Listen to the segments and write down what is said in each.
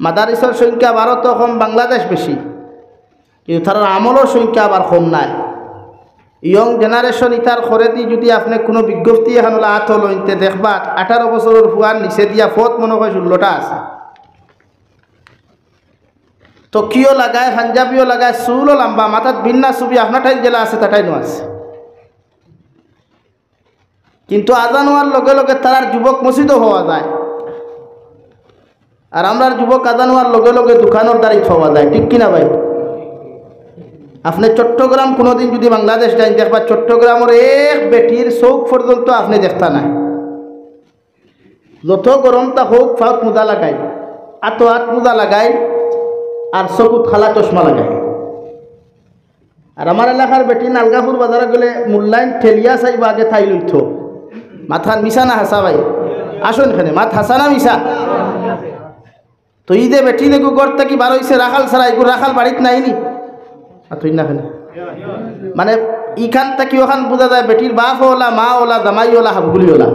মাদারিসের সংখ্যা ভারত কম, বাংলাদেশ বেশি, কিন্তু তার আমলের সংখ্যা আবার কম নাই। ইয়ং জেনারেশন ইতার খরেদি যদি আপনি কোনো বিজ্ঞপ্তি এখন আত লইতে দেখবা 18 বছরের ফুয়ার নিচে দিয়া ফত মনে হয় 16টা আছে। তকিও লাগায়, পাঞ্জাবিও লাগায়, চুলও লম্বা, মাথাত বিন্না ছবি আপনার ঠাই জেলা আছে তাটাই নো আছে। কিন্তু আজান হওয়ার লগে লগে তার যুবক মসজিদও হওয়া যায়, আর আমরা যুবক আজান হওয়ার লগে লগে দোকানের দাঁড়িয়ে হওয়া যায়। ঠিক কিনা ভাই? আপনি চট্টগ্রাম কোনোদিন যদি বাংলাদেশ যাই দেখবা চট্টগ্রামের এক বেটির চৌক পর্যন্ত আপনি দেখতা নাই। যত গরমটা হোক ফাউত মুদা লাগাই, আত মুদা লাগাই, আর চকুত খালা চশমা লাগাই। আর আমার এলাকার বেটি নালগাপুর বাজারে গেলে মূল্যায়ন ঠেলিয়া চাইবা আগে ঠাই লইত। মাথা মিশা না হাসা ভাই? আসুন এখানে, মাথা হাসা না মিশা? তো ঈদে বেটি দেখো গড় থাকি বার হয়েছে রাখাল ছাড়া, এগুলো রাখাল বাড়িত নাইনি। তুই না মানে ইখান থাকি ওখান বোঝা যায় বেটির বাপ ওলা, মা ওলা, জামাই ওলা, হাবগুলি ওলা।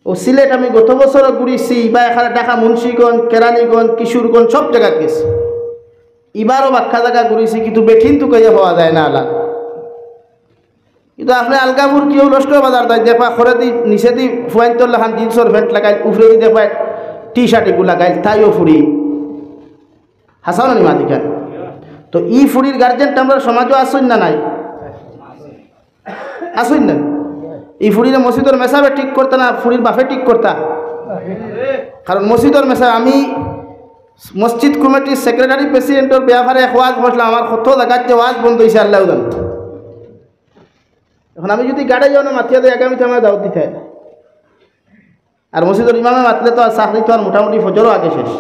ও সিলেট আমি গত বছর ঘুরিছি, বা এখানে ঢাকা মুন্সিগঞ্জ, কেরানীগঞ্জ, কিশোরগঞ্জ সব জায়গায় গেছি। এবারও বাক্কা জায়গা ঘুরিছি, কিন্তু বেঠিন তো কেয়ে পাওয়া যায় না আলা। কিন্তু আপনি আলগাপুর কেউ নষ্ট বাজার দেয় দেখবা খরে দি নিচে দি ফুয়াইন্তর লাখান জিন্সর প্যান্ট লাগাই, উফরে দি দেখবা টি শার্ট এগুলো লাগাই, তাইও ফুরি হাসাও না নিমা দিকান। তো ই ফুরির গার্জেনটা আমরা সমাজও আসুন না নাই? আসুন না? এই ফুরির মসজিদের মেসাবে ঠিক করতে না, ফুরির বাফে ঠিক করতা। কারণ মসজিদের মেসা আমি মসজিদ কমিটির সেক্রেটারি প্রেসিডেন্টের ব্যাপারে ওয়াজ বসলাম, আমার কত জায়গার যে ওয়াজ বন্ধ হয়েছে আল্লাহ জান। এখন আমি যদি গাড়ি যাও না মাতিয়া দেয় আগামী আমার দাওয়াত দিতে, আর মসজিদের ইমামে মাতলে তো আর চাকরি তো আর মোটামুটি ফজরও আগে শেষ।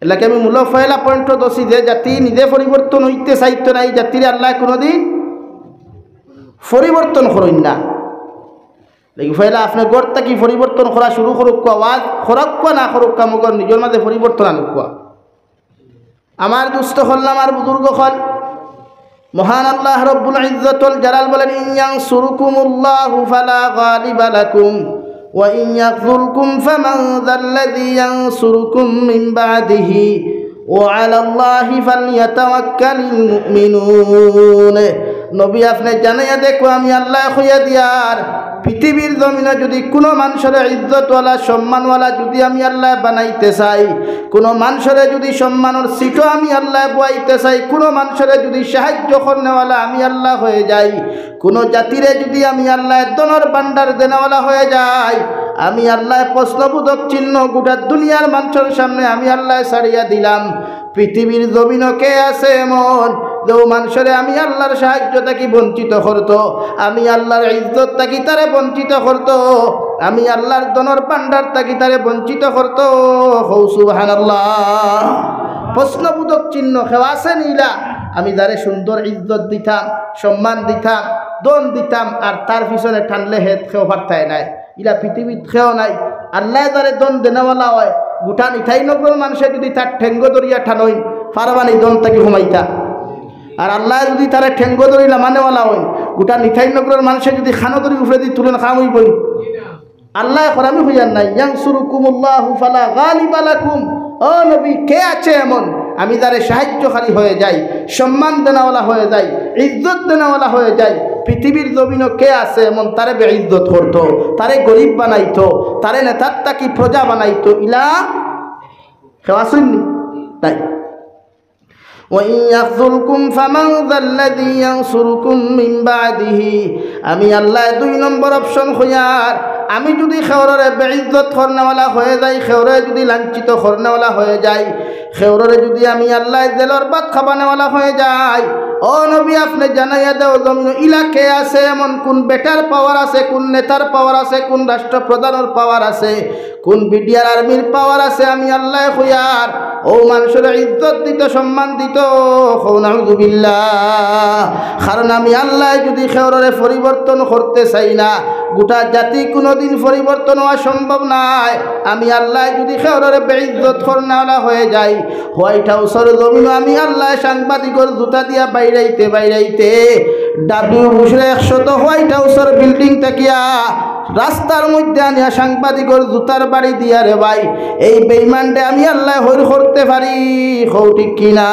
এলাকে আমি মূল ফয়লা পয়েন্ট দোষী যে জাতি নিজে পরিবর্তন হইতে চাইতো না, এই জাতির আল্লাহ কোনোদিন পরিবর্তন করেন না। ফয়লা আপনার গড় থাকি পরিবর্তন করা শুরু করুক, ওয়াজ খরক না করুক, মগর নিজের মাঝে পরিবর্তন আনুক। আমার দুস্থ হল আমার বুজুর্গ হল মহান আল্লাহ রব্বুল ইজ্জতুল জালাল বলেন, ইয়ানসুরকুমুল্লাহু ফালা গালিবা লাকুম ওয়া ইন ইয়াখযুলকুম ফামান যাল্লাযী ইয়ানসুরকুম মিন বা'দিহি ওয়া আলাল্লাহি ফালইয়াতাওয়াক্কালিল মুমিনুন। নবী আপনি জানাইয়া দেখো আমি আল্লাহ কইয়া দিয়ার পৃথিবীর জমিনে যদি কোনো মানুষের ইজ্জতওয়ালা সম্মানওয়ালা যদি আমি আল্লাহ বানাইতে চাই, কোনো মানুষের যদি সম্মানের সিটও আমি আল্লাহ বয়াইতে চাই, কোনো মানুষের যদি সাহায্য করনেওয়ালা আমি আল্লাহ হয়ে যাই, কোনো জাতিরে যদি আমি আল্লাহ দনের ভান্ডার দেনেওয়ালা হয়ে যাই, আমি আল্লাহ প্রশ্নবোধক চিহ্ন গোটা দুনিয়ার মানুষের সামনে আমি আল্লাহ ছাড়িয়া দিলাম। পৃথিবীর জমিনে কে আছে এমন যে মানুষের আমি আল্লাহর সাহায্য থাকি বঞ্চিত করত, আমি আল্লাহর ইজ্জত থাকি তারে বঞ্চিত করত, আমি আল্লাহর দনের ভান্ডার থাকি তারে বঞ্চিত করত? সুবহানাল্লাহ। প্রশ্নবোধক চিহ্ন কেউ আছে নীলা? আমি যারে সুন্দর ইজ্জত দিতাম, সম্মান দিতাম, দন দিতাম, আর তার পিছনে টানলে হেদ খেও পারতায় নাই, ইলা পৃথিবীত খেও নাই। আল্লাহ যারে দন দেনেওয়ালা হয়, গোটা নিঠাই নগর মানুষে যদি তার ঠেঙ্গ দরিয়া ঠানই পারবানি দন তাকে ঘুমাইতা। আর আল্লাহ যদি তারা ঠেঙ্গ দরি নামানেওয়ালা হয়, গোটা নিঠাই নগরের মানুষে যদি খানো দরি উফরে দি তুলেন খাম হইবই। আল্লাহ করামি হইয়ার নাই, ইয়ানসুরকুমুল্লাহু ফালা গালিবা লাকুম। ও নবী, কে আছে এমন আমি যারে সাহায্যকারী হয়ে যাই, সম্মান দেনাওয়ালা হয়ে যাই, ইজ্জত দেনাওয়ালা হয়ে যাই, পৃথিবীর জমিনও কে আছে এমন তারে বেইজ্জত করতো, তারে গরিব বানাইতো, তারে নেতার তাকি প্রজা বানাইতো? ইলা কেউ আসেননি? তাই وَإِنْ يَخْذُلْكُمْ فَمَنْ ذَا الَّذِي يَنْصُرُكُمْ مِنْ بَعْدِهِ। আমি আল্লাহ 2 নম্বর অপশন হইয়ার, আমি যদি খেওরে বেইজ্জত করনেওয়ালা হয়ে যাই, খেওরে যদি লাঞ্ছিত করনেওয়ালা হয়ে যাই, খেওরে যদি আমি আল্লাহ জেলর বাদ খাবানেওয়ালা হয়ে যাই, ও নবী আপনি জানাইয়া দাও জমিন ইলাকে আছে এমন, কোন বেটার পাওয়ার আছে, কোন নেতার পাওয়ার আছে, কোন রাষ্ট্রপ্রধানের পাওয়ার আছে, কোন বিডিআর আর্মির পাওয়ার আছে, আমি আল্লাহ হইয়ার ও মানুষের ইজ্জত দিত, সম্মান দিত। নাউযুবিল্লাহ। কারণ আমি আল্লাহ যদি খেওরে পরিবর্তন করতে চাই না, গোটা জাতি কোনোদিন পরিবর্তন হওয়া সম্ভব নয়। আমি আল্লাহ যদি খেওরে বেইজ্জত করনেওয়ালা হয়ে যাই, হোয়াইট হাউসের জমিন আমি আল্লাহ সাংবাদিকের জুতা দিয়া বাইরাইতে বাইরাইতে ডাব্লিউ বুশের 100 হোয়াইট হাউসের বিল্ডিং থাকিয়া রাস্তার মধ্যে আনিয়া সাংবাদিকর জুতার বাড়ি দিয়া রে ভাই এই বেঈমানটা আমি আল্লাহ হইর করতে পারি হও ঠিক কিনা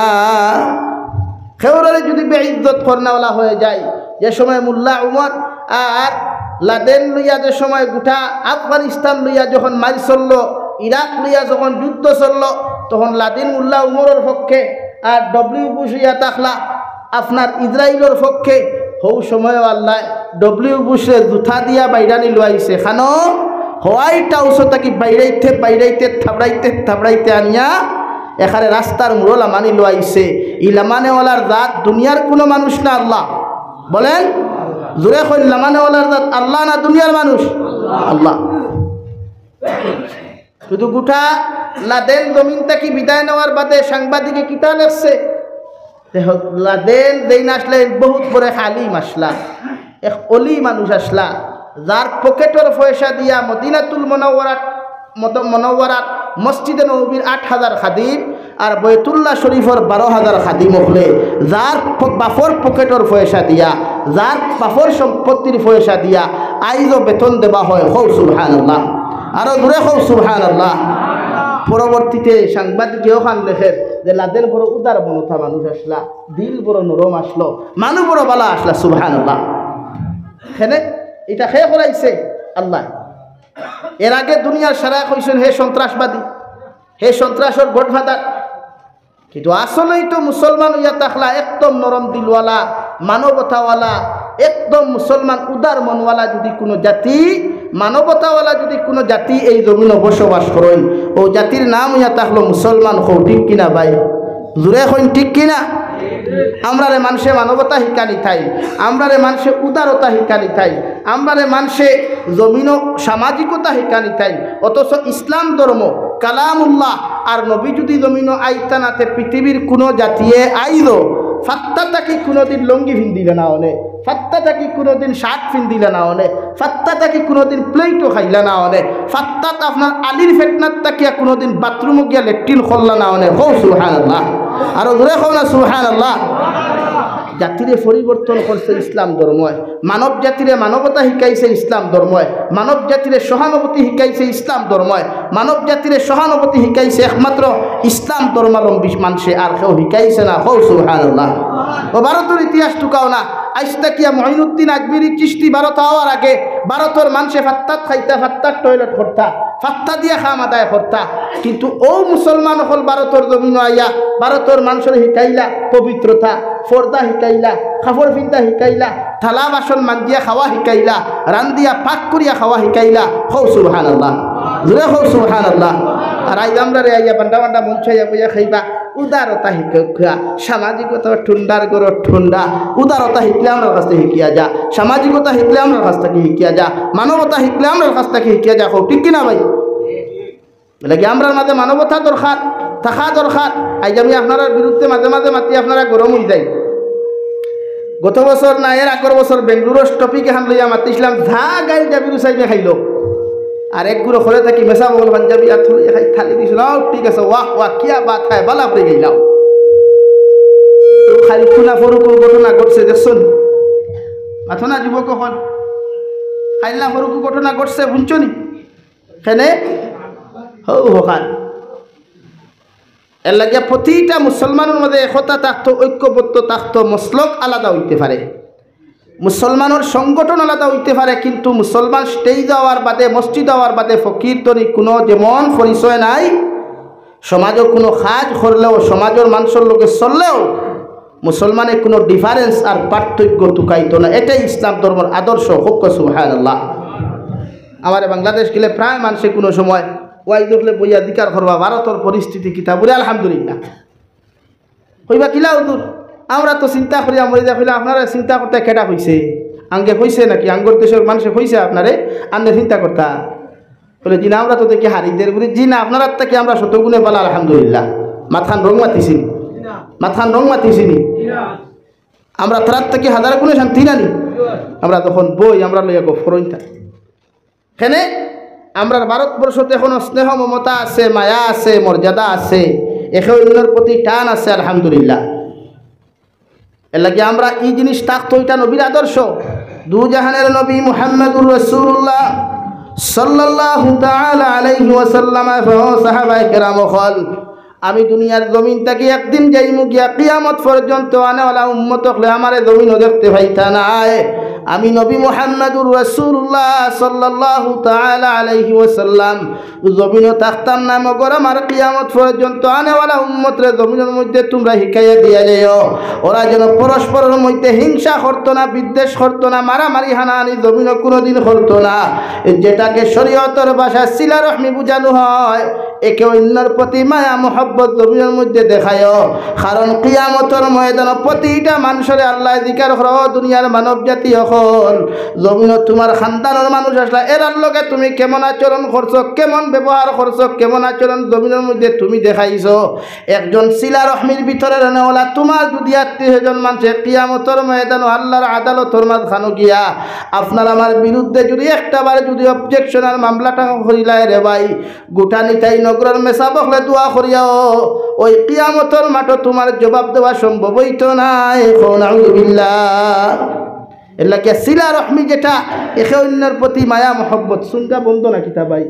খেউরে যদি বেইজ্জত করনাওয়ালা হয়ে যায় যে সময় মোল্লা উমর আর লাদেন লইয়া যে সময় গোটা আফগানিস্তান লইয়া যখন মারি চলল ইরাক লইয়া যখন যুদ্ধ চলল তখন লাদেন মোল্লা উমরের পক্ষে আর ডব্লিউ বুশ ইয়া তাকলা আপনার ইসরায়েলের পক্ষে হৌ সময় আল্লাহ ডব্লিউ বুশে জুথা দিয়া বাইরানি লইছে খানো হোয়াইট হাউস তাকি বাইরাইতে থাবড়াইতে আনিয়া এখানে রাস্তার মুরলা মানি লইছে ই লামানেওয়ালার জাত দুনিয়ার কোনো মানুষ না আল্লাহ বলেন জোরে কই লামানেওয়ালার জাত আল্লাহ না দুনিয়ার মানুষ আল্লাহ শুধু গোটা লাদেন জমিন থেকে বিদায় নেওয়ার বাদে সাংবাদিকে কিতা লেখছে লাদেন যেইন আসলে বহুত বড় খালিম আসলা এক অলি মানুষ আসলা যার পকেটের পয়সা দিয়া মদিনাতুল মনোয়ারাত মসজিদে নববীর 8,000 খাদিম আর বৈতুল্লাহ শরীফর 12,000 খাদিম হলে যার বাফর পকেটের পয়সা দিয়া যার বাফর সম্পত্তির পয়সা দিয়া আইজও বেতন দেওয়া হয় হৌ সুবহানাল্লাহ আরো দূরে হৌ সুবহানাল্লাহ পরবর্তীতে সাংবাদিকেও খান লেখেন যে লাদেন বড় উদার মনতা মানুষ আসলা দিল বড় নরম আসলো মানুষ বড় বালা আসলা সুবহানাল্লাহ এখানে এটা খেয়ে করাইছে আল্লাহ এর আগে দুনিয়ার সারা কইছেন হে সন্ত্রাসবাদী হে সন্ত্রাসের গডফাদার কিন্তু আসলেই তো মুসলমান হইয়া থাকলা একদম নরম দিলওয়ালা মানবতাওয়ালা একদম মুসলমান উদার মনওয়ালা যদি কোনো জাতি মানবতাওয়ালা যদি কোনো জাতি এই জমিনে বসবাস করেন ও জাতির নাম হইয়া থাকলো মুসলমান হও ঠিক কিনা ভাই জোরে হইন ঠিক কিনা আমরারে মানুষে মানবতা শিকানি থাই আমরারে মানুষে উদারতা শিকানি থাই আমরারে মানুষে জমিন সামাজিকতা শিকানি থাই অথচ ইসলাম ধর্ম কালামুল্লাহ আর নবী যদি জমিন আইতানাতে পৃথিবীর কোনো জাতিয়ে আইল ফাত্তা তাকে কোনোদিন লঙ্গি ভিন্দিলে না হলে ফাত্তা তাকে কোনোদিন শার্ট ফিন্দিলে না হলে ফাত্তা তাকে কোনোদিন প্লেটও খাইলে না হলে ফাত্তাত আপনার আলির ফেটনাত তাকিয়া কোনোদিন বাথরুমে গিয়া লেট্রিন করলা না হলে হো সুবহানাল্লাহ আর জোরে হো না সুবহানাল্লাহ জাতিরে পরিবর্তন করছে ইসলাম ধর্ময় মানব জাতিরে মানবতা শিকাইছে ইসলাম ধর্ময় মানব জাতিরে সহানুভূতি শিকাইছে ইসলাম ধর্ময় মানব জাতিরে সহানুভূতি শিকাইছে একমাত্র ইসলাম ধর্মাবলম্বী মানুষে আর কেউ শিকাইছে না হৌ সুবহানাল্লাহ ও ভারতের ইতিহাস টুকাও না আইস্তাকিয়া মঈনুদ্দিন আকবরী চিশতি ভারত হওয়ার আগে ভারতের মানুষে ফাত্তাত খাইতা ফাত্তাত টয়লেট করতা ফাত্তা দিয়া খাম আদায় করতা কিন্তু ও মুসলমান হল ভারতের জমিন আইয়া ভারতের মানুষের শিকাইলা পবিত্রতা পর্দা শিকাইলা কাপড় পিন্ধা শিকাইলা থালা বাসন মাঞ্জিয়া খাওয়া শিকাইলা রান্দিয়া পাক করিয়া খাওয়া শিকাইলা হৌ সুবহানাল্লাহ জোরে হৌ সুবহানাল্লাহ আর আইজ আমরা রে আইয়া বান্ডা বান্ডা মন ছাইয়া বইয়া খাইবা উদারতা শিক্ষা সামাজিকতা ঠুন্ডার গড় ঠুন্ডা উদারতা শিখলে আমার কাছ থেকে শিখিয়া যা সামাজিকতা শিখলে আমার কাছ থেকে শিখিয়া যা মানবতা শিখলে আমার কাছ থেকে শিখিয়া যা ঠিক কিনা ভাই বলে কি আমরা মাঝে মানবতা দরকার থাকা দরকার আজ আমি আপনার বিরুদ্ধে মাঝে মাঝে মাতি আপনারা গরম হয়ে যাই গত বছর না এর আগের বছর বেঙ্গলুরুর টপিক এখন লইয়া মাতিছিলাম যা গাই যাবি সাইডে খাইল আর এক গুঁড়ো খোলে থাকি মেসা বগল পাঞ্জাবি আর থলে খাই থালি দিছিল ঠিক আছে ওয়াহ ওয়াহ কিয়া বাত হয় বালা পড়ে গেলাম খালি খুনা ফরুক ঘটনা ঘটছে দেখছুন মাথনা যুবক হল খাইলা ফরুক ঘটনা ঘটছে শুনছনি সেনে হৌ হকান এর লাগিয়া প্রতিটা মুসলমানের মধ্যে একতা থাকতো ঐক্যবদ্ধ থাকতো মসলক আলাদা হইতে পারে মুসলমানের সংগঠন আলাদা হইতে পারে কিন্তু মুসলমান স্টেজ হওয়ার বাদে মসজিদ হওয়ার বাদে ফকির তরি কোনো যেমন পরিচয় নাই সমাজের কোনো কাজ করলেও সমাজের মানুষের লোকে চললেও মুসলমানের কোনো ডিফারেন্স আর পার্থক্য টুকাইতো না এটাই ইসলাম ধর্মের আদর্শ হোক সুবহানাল্লাহ আমার বাংলাদেশ গেলে প্রায় মানুষে কোনো সময় ওয়াই দেখলে বইয়া দিকার করবা ভারতের পরিস্থিতি কিতা বলে আলহামদুলিল্লাহ কইবা কিলা হুজুর আমরা তো চিন্তা করি মরে যা ফেলে আপনারা চিন্তা করতে কেটা হয়েছে আঙ্গে হয়েছে নাকি আঙ্গর দেশের মানুষে হয়েছে আপনারে আন্নে চিন্তা করতা বলে জি না আমরা তো দেখি হারিদের বলি জি না আপনার থেকে আমরা শতগুণে বলা আলহামদুলিল্লাহ মাথান রং মাতিছিনি মাথান রং মাতিছিনি আমরা তার থেকে হাজার গুণে শান্তি নানি আমরা তখন বই আমরা লইয়া গো ফরইতা কেনে আমরা ভারতবর্ষতে এখনো স্নেহ মমতা আছে মায়া আছে মর্যাদা আছে একে অন্যের প্রতি টান আছে আলহামদুলিল্লাহ এর লাগে আমরা এই জিনিস থাকতো এটা নবীর আদর্শ দু জাহানের নবী মুহাম্মদুর রাসূলুল্লাহ সাল্লাল্লাহু তাআলা আলাইহি ওয়াসাল্লাম সাহাবায়ে কেরাম হল আমি দুনিয়ার জমিন থেকে একদিন যাইমু গিয়া কিয়ামত পর্যন্ত আনেওয়ালা উম্মত হলে আমারে জমিনও দেখতে পাইতা নাই। আমি নবী মুহাম্মদুর রাসূলুল্লাহ সাল্লাল্লাহু তাআলা আলাইহি ওয়াসাল্লাম জমিনও থাকতাম না, মগর আমার কিয়ামত পর্যন্ত আনেওয়ালা উম্মতরে জমিনের মধ্যে তোমরা শিখাইয়া দিয়া যাও, ওরা যেন পরস্পরের মধ্যে হিংসা করতো না, বিদ্বেষ করতো না, মারামারি হানাহানি জমিনও কোনোদিন করতো না। যেটাকে শরীয়তের ভাষায় সিলা রহমি বুঝানো হয়, একে অন্যের প্রতি মায়া মোহব্বত জমিনের মধ্যে দেখায়। কারণ কিয়ামতের ময়দানে প্রতিটা মানুষের আল্লাহ জিকার করো, দুনিয়ার মানব জাতি হল জমিনত তোমার খানদানের মানুষ আসলা, এরার লগে তুমি কেমন আচরণ করছো, কেমন ব্যবহার করছো, কেমন আচরণ জমিনের মধ্যে তুমি দেখাইছো। একজন সিলা রহমির ভিতরে রানেওয়ালা তোমার যদি আত্মীয়জন মানুষে কিয়ামতের ময়দানে আল্লাহর আদালতর মাঝখানে গিয়া আপনার আমার বিরুদ্ধে যদি একটাবার যদি অবজেকশনের মামলাটা করিলায় রে ভাই, গোটা নিতাই নগরের মেসা বকলে দোয়া করিয়াও ওই কিয়ামতের মাঠে তোমার জবাব দেওয়া সম্ভব হইতো নাই। নাউযুবিল্লাহ। এলাকে সিলা রহমি যেটা একে অন্যের প্রতি মায়া মহব্বত সুঙ্গা বন্ধ না কিতা ভাই,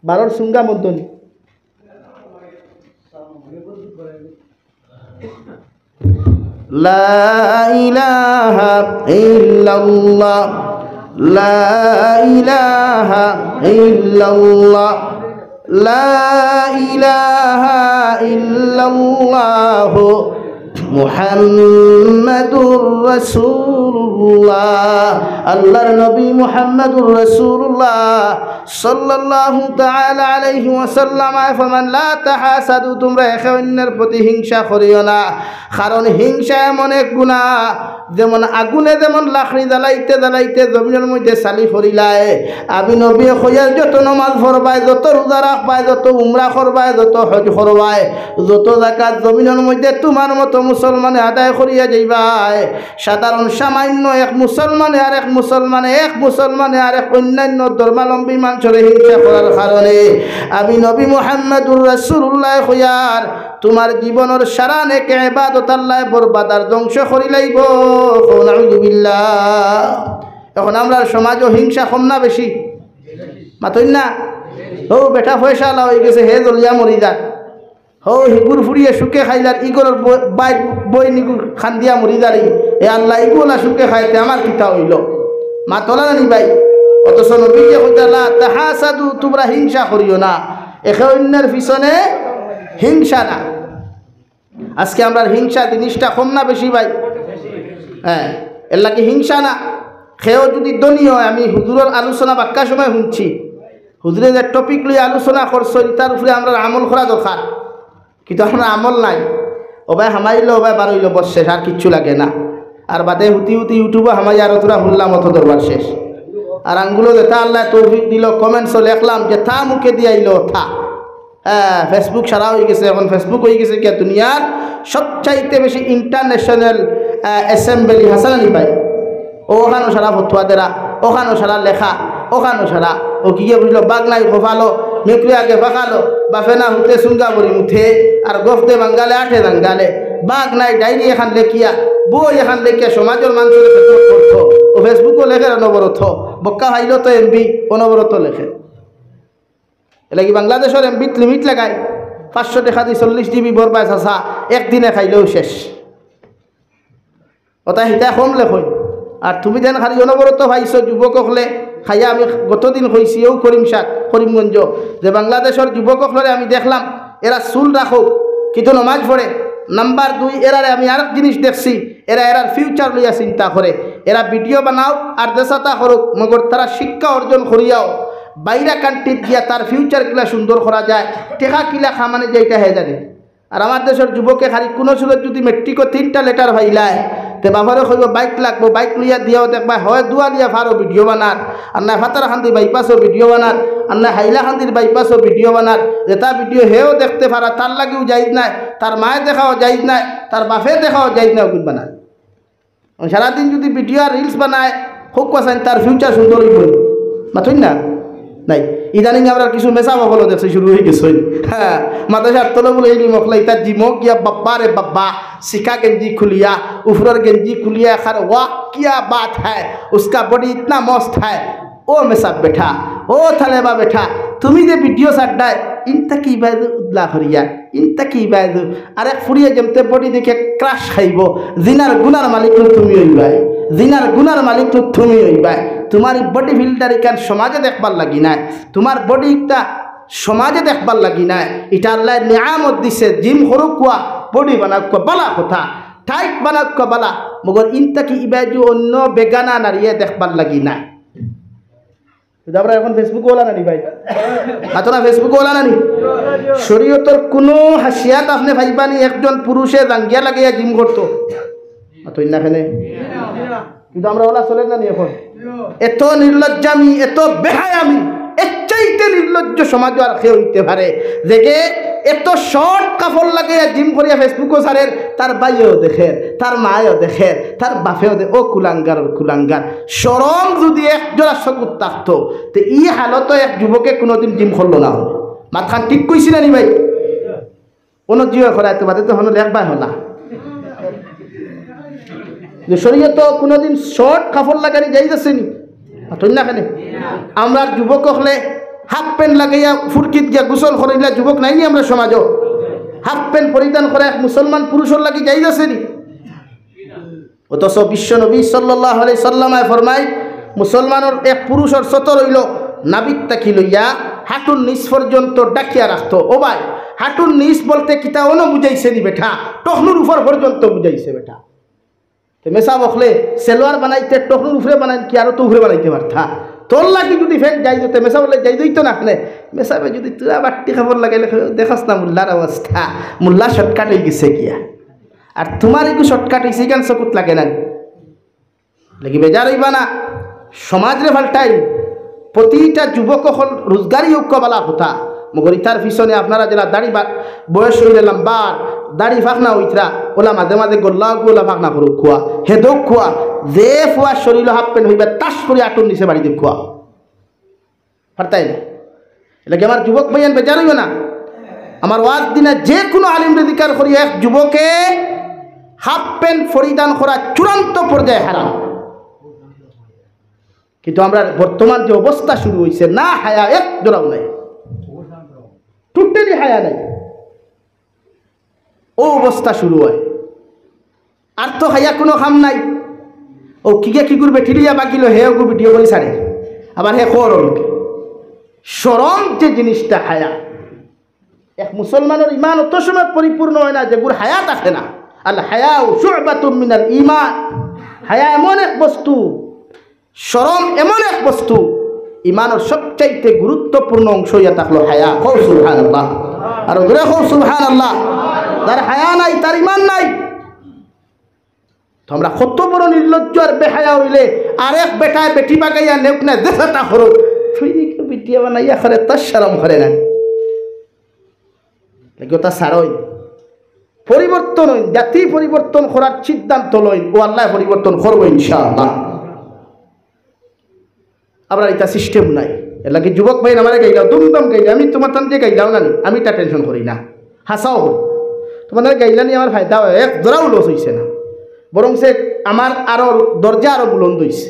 বারোর সুঙ্গা বন্ধ নি লা ইলাহা ইল্লাল্লাহ লা ইলাহা ইল্লাল্লাহ লা ইলাহা ইল্লাল্লাহ মুহাম্মাদুর রাসূলুল্লাহ। আল্লাহর নবী মুহাম্মাদুর রাসূলুল্লাহ সাল্লাল্লাহু তাআলা আলাইহি ওয়াসাল্লাম ফরমান লা তাহাসাদু, তোমরা একে অন্যের প্রতি হিংসা করিও না, কারণ হিংসা এমন এক গুনাহ যেমন আগুনে যেমন লাকড়ি জ্বালাইতে জ্বালাইতে জমিনের মধ্যে চালি করিলায়। আমি নবী কইয়া যত নামাজ পড়বায়, যত রোজা রাখবায়, যত উমরা করবায়, যত হজ করবায়, যত যাকাত জমিনের মধ্যে তোমার মতো মুসলমানে আদায় করিয়া যাইবাই, সাধারণ সামান্য এক মুসলমানে আর এক মুসলমানে আর এক অন্যান্য ধর্মাবলম্বী মানুষের হিংসা করার কারণে আমি নবী মুহাম্মদুর রাসূলুল্লাহ কইয়ার তোমার জীবনের সারা নেক ইবাদত আল্লাহ বরবাদ আর ধ্বংস করি লাইব। নাউযুবিল্লাহ। এখন আমরা সমাজও হিংসা কম না বেশি? মাতই না ও বেটা পয়সা আলা হয়ে গেছে, হে জলিয়া মরি যাক, হো হিগুর ফুরিয়ে সুখে খাইলার ইগর বাইক বই নিগুর খান দিয়া মরি যারি, এ আল্লাহ ইগুলা সুখে খাইতে আমার কিতা হইল। মা তোলা নানি ভাই, অথচ নবীকে কইতালা তাহাসাদু, তোমরা হিংসা করিও না, একে অন্যের পিছনে হিংসা না। আজকে আমরা হিংসা জিনিসটা কম না বেশি ভাই? হ্যাঁ, এর লাগে হিংসা না। খেয়েও যদি ধনী হয়, আমি হুজুরের আলোচনা বাক্কা সময় শুনছি, হুজুরে যে টপিক লই আলোচনা করছো তার উপরে আমরা আমল করা দরকার, কিন্তু আমরা আমল নাই। ও ভাই হামাইল, ও ভাই বারইল, বস শেষ, আর কিচ্ছু লাগে না। আর বাদে হুতি ইউটিউবে হামাই আর তোরা হুল্লাম মতো দরবার শেষ। আর আঙ্গুলো যেটা আল্লাহ তৌফিক দিল, কমেন্টসও লেখলাম যে থা মুখে দিয়ে আইল থা। হ্যাঁ, ফেসবুক সারা হয়ে গেছে, এখন ফেসবুক হয়ে গেছে কি দুনিয়ার সবচাইতে বেশি ইন্টারন্যাশনাল অ্যাসেম্বলি হাসানি পাই। ওখানো সারা ফতুয়া দেরা, ওখানো সারা লেখা, ওখানো সারা ও কি বুঝলো বাগলাই খোফালো, মেকরি আগে ফাঁকালো, বাফেনা হুতে সুঙ্গা বরি মুথে, আর গফতে বাঙ্গালে আঠে দাঙ্গালে, বাঘ নাই ডায়েরি এখান লেখিয়া, বই এখান লেখিয়া সমাজের মানুষের খেদমত করতো। ও ফেসবুকও লেখে অনবরত, বক্কা ভাইল তো এমপি অনবরত লেখে। এটা কি বাংলাদেশের এমপি লিমিট লাগায় 500 টাকা দিয়ে 40 GB বরবায় চাষা একদিনে খাইলেও শেষ। ওটাই হিতা কম লেখই। আর তুমি যেন খালি অনবরত ভাইছো যুবক হলে খাইয়া, আমি গতদিন হয়েছি ও করিমগঞ্জ, যে বাংলাদেশের যুবক হলে আমি দেখলাম এরা চুল রাখুক কিন্তু নমাজ পড়ে। নাম্বার 2, এরারে আমি আর জিনিস দেখছি, এরার ফিউচার লইয়া চিন্তা করে, এরা ভিডিও বানাও আর দেশাতা করুক, মগর তারা শিক্ষা অর্জন করিয়াও বাইরা কান্ট্রিত গিয়া তার ফিউচার কিলা সুন্দর করা যায়, টেকা কিলা খামানে যাইটা হয়ে জানে। আর আমার দেশের যুবকে খালি কোনো সুরত যদি মেট্রিকও 3টা লেটার ভাইলায়, তে বাবারে কইব বাইক লাগবো, বাইক লইয়া দিয়াও দেখবা হয় দুয়া দিয়া ফারো ভিডিও বানার, আর না ফাতারখান্দি বাইপাসও ভিডিও বানার, আর না হাইলাখান্দির বাইপাসও ভিডিও বানার। যেটা ভিডিও হেও দেখতে পারা, তার লাগেও যাইজ নাই, তার মায়ে দেখাও যাইজ নাই, তার বাপে দেখাও যাইজ নাই, ওগুলো বানায়। সারাদিন যদি ভিডিও আর রিলস বানায়, খুব কাছেন তার ফিউচার সুন্দর হইব, মাথুন না নাই। ইদানিং আমরা কিছু মেসা বকল দেখছি শুরু হয়ে গেছে। হ্যাঁ, মাদ্রাসার তলবুল ইলম মখলা ইতা জিমক গিয়া বাব্বা রে বাব্বা सिका गंजी खुलिया उफरर गंजी खुलिया खर वाह क्या बात है, उसका बॉडी इतना मस्त है। ओ में सब बैठा ओ थलेबा बैठा तुम्हें जे वीडियो साड्डाय इनता की बात उदला करिया इनता की बात अरे फुरिया जमते बॉडी देखे क्रश खाइबो जिनार गुनार मालिक तो तुम्हें हইবাই जिनार गुनार मालिक तो तुम्हें हইবাই। तुम्हारी बॉडी बिल्डर इकान समाजे देखबार লাগি না, তোমার বডি একটা সমাজে দেখবার লাগি না। এটা আল্লাহ নিয়ামত দিছে, জিম করুক কুয়া বডি বানাক কুয়া বালা কথা, টাইট বানাক কুয়া বালা, মগর ইনতা কি ইবাজু অন্য বেগানা নারিয়ে দেখবার লাগি না। আমরা এখন ফেসবুক ওলা নানি ভাই, আপনারা ফেসবুক ওলা নানি, শরীয়তের কোনো হাসিয়াত আপনি ভাইবানি একজন পুরুষে জাঙ্গিয়া লাগাইয়া জিম করতো তুই না খেলে, কিন্তু আমরা ওলা চলে নানি এখন। এত নির্লজ্জামি এত বেহায়ামি এর চাইতে নির্লজ্জ সমাজ আর কেউ হইতে পারে দেখে এত শর্ট কাপড় লাগাইয়া জিম করিয়া ফেসবুকও সারের, তার ভাইও দেখেন, তার মায়ও দেখেন, তার বাপেও দেখে, ও কুলাঙ্গার কুলাঙ্গার। সরম যদি একজোড়া চকুত থাকতো তো ই হালত এক যুবকে কোনোদিন জিম করলো না। মাথান ঠিক কইছি না নি ভাই? কোনো জিও করাইতে বাদে তো হন লেখবাই হলা যে শরীয়ত কোনোদিন শর্ট কাপড় লাগানি যাই যাচ্ছেনি না কেন? আমরা যুবক হলে হাফ প্যান্ট লাগাইয়া ফুরকিত গিয়া গোসল করিলা যুবক নাই নি আমরা সমাজও? হাফ প্যান্ট পরিধান করে এক মুসলমান পুরুষের লাগি যাই যাচ্ছেনি? অথচ বিশ্ব নবী সাল্লাল্লাহু আলাইহি সাল্লামে ফরমায় মুসলমানের এক পুরুষের সতর হইল নাবিত তাকি লইয়া হাঁটুর নিচ পর্যন্ত ডাকিয়া রাখতো। ও ভাই, হাঁটুর নিচ বলতে কিতা অন বুঝাইছে নি বেটা, টহনুর উপর পর্যন্ত বুঝাইছে বেটা। মেসা বকলে সেলোয়ার বানাইতে টকনুর উপরে বানাই কি আরো তো উপরে বানাইতে পারতা? তোর লাগি যদি ফেক যাই যেতে মেসা বলে যাই দইতো না খানে মেসাবে যদি তুরা বাট্টি খাবার লাগাইলে দেখাস না মোল্লার অবস্থা, মোল্লা শর্টকাট হয়ে গেছে গিয়া। আর তোমার একটু শর্টকাট হয়েছে কেন চকুত লাগে না লাগি বেজার হইবা না। সমাজরে ফাল্টাই প্রতিটা যুবক হল রোজগারি ঐক্যবালা কথা মগর ইতার পিছনে আপনারা যারা দাড়ি বয়স হইলে লম্বা দাড়ি ফাঁকনা হইতরা ওলা মাঝে মাঝে গোল্লা গোলা ফাঁকনা করুক খোয়া হেদক খোয়া যে ফুয়া শরীর হাফ প্যান্ট হইবে তাস করে আটুর নিচে বাড়ি দিয়ে খোয়া পারতাই না। এটা কি আমার যুবক ভাইয়ান বেজার হইবে না? আমার ওয়াজ দিনে যে কোনো আলিম বেদিকার করি এক যুবকে হাফ প্যান্ট পরিধান করা চূড়ান্ত পর্যায়ে হারাম। কিন্তু আমরা বর্তমান যে অবস্থা শুরু হয়েছে, না হায়া এক জোড়াও নাই, টোটালি হায়া নাই, ও অবস্থা শুরু হয়। আর তো হায়া কোনো কাম নাই। ও কিগে কি করবে ঠিলিয়া বাকিল হে ওগু ভিডিও করে ছাড়ে, আবার হে করম সরম যে জিনিসটা হায়া। এক মুসলমানের ইমান অত সময় পরিপূর্ণ হয় না যেগুর হায়া থাকে না। আল হায়া শু'বাতুম মিনাল ঈমান, হায়া এমন এক বস্তু, শরম এমন এক বস্তু, ইমানের সবচাইতে গুরুত্বপূর্ণ অংশ ইয়া থাকলো হায়া। হো সুবহানাল্লাহ, আর ওরে হো সুবহানাল্লাহ। যার হায়া নাই তার ইমান নাই। তো আমরা কত বড় নির্লজ্জ আর বেহায়া হইলে আরেক বেটায় বেটি বাগাইয়া নেক না দেখাটা হরো তুই কি বিটিয়া বানাইয়া করে তার শরম করে না লাগে তা সারই পরিবর্তন হই, জাতি পরিবর্তন করার সিদ্ধান্ত লই, ও আল্লাহ পরিবর্তন করবো ইনশাআল্লাহ। আমরা এটা সিস্টেম নাই। এর লাগে যুবক ভাই আমার গাইলাও দুমদম গাইলে আমি তোমার তান যে গাইলাও না আমি তা টেনশন করি না, হাসাও করি। তোমাদের গাইলা নিয়ে আমার ফায়দা হয়, এক দরাও লস হয়েছে না, বরং সে আমার আরো দরজা আরো বুলন্দ হয়েছে।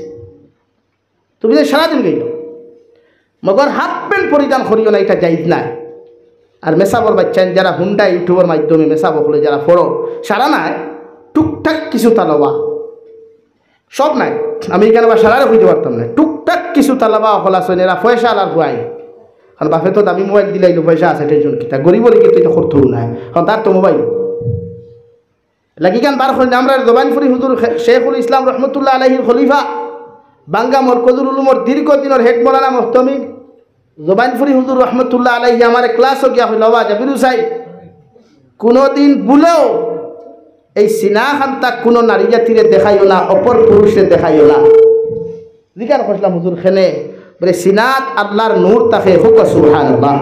তুমি যে সারাদিন গাইল মগর হাফ প্যান্ট পরিধান করিও না, এটা জায়েজ নাই। আর মেসাবর বাচ্চান যারা হুন্ডা ইউটিউবের মাধ্যমে মেসাবর হলে যারা পড়ো সারা নাই, টুকটাক কিছু তালবা সব নাই, আমি এখানে বা সারারে হইতে পারতাম না, টুকটাক কিছু তালাবা হলা শোন এরা পয়সা আলার হুয়াই। কারণ বাপে তো দামি মোবাইল দিলাইলো পয়সা আছে টেনশন কিতা গরিব কিন্তু এটা করতেও নাই, কারণ তার তো মোবাইল লাগি গান বার করেন। আমরা জবানপুরি হুজুর শেখুল ইসলাম রহমতুল্লাহ আলাইহির খলিফা বাঙ্গা মরকজুল উলুমর দীর্ঘদিনের হেড মৌলানা মুহতামিম জবানপুরি হুজুর রহমতুল্লাহ আলাইহি আমার ক্লাসও গিয়া হইল বা জাবিরু সাহেব কোনোদিন ভুলেও এই সিনা খান্তা কোনো নারী জাতিরে দেখাইও না, অপর পুরুষে দেখাইও না। জিজ্ঞাসা করছিলাম হুজুর খেনে বলে সিনাত আল্লাহর নূর তাকে হুক সুবহানাল্লাহ,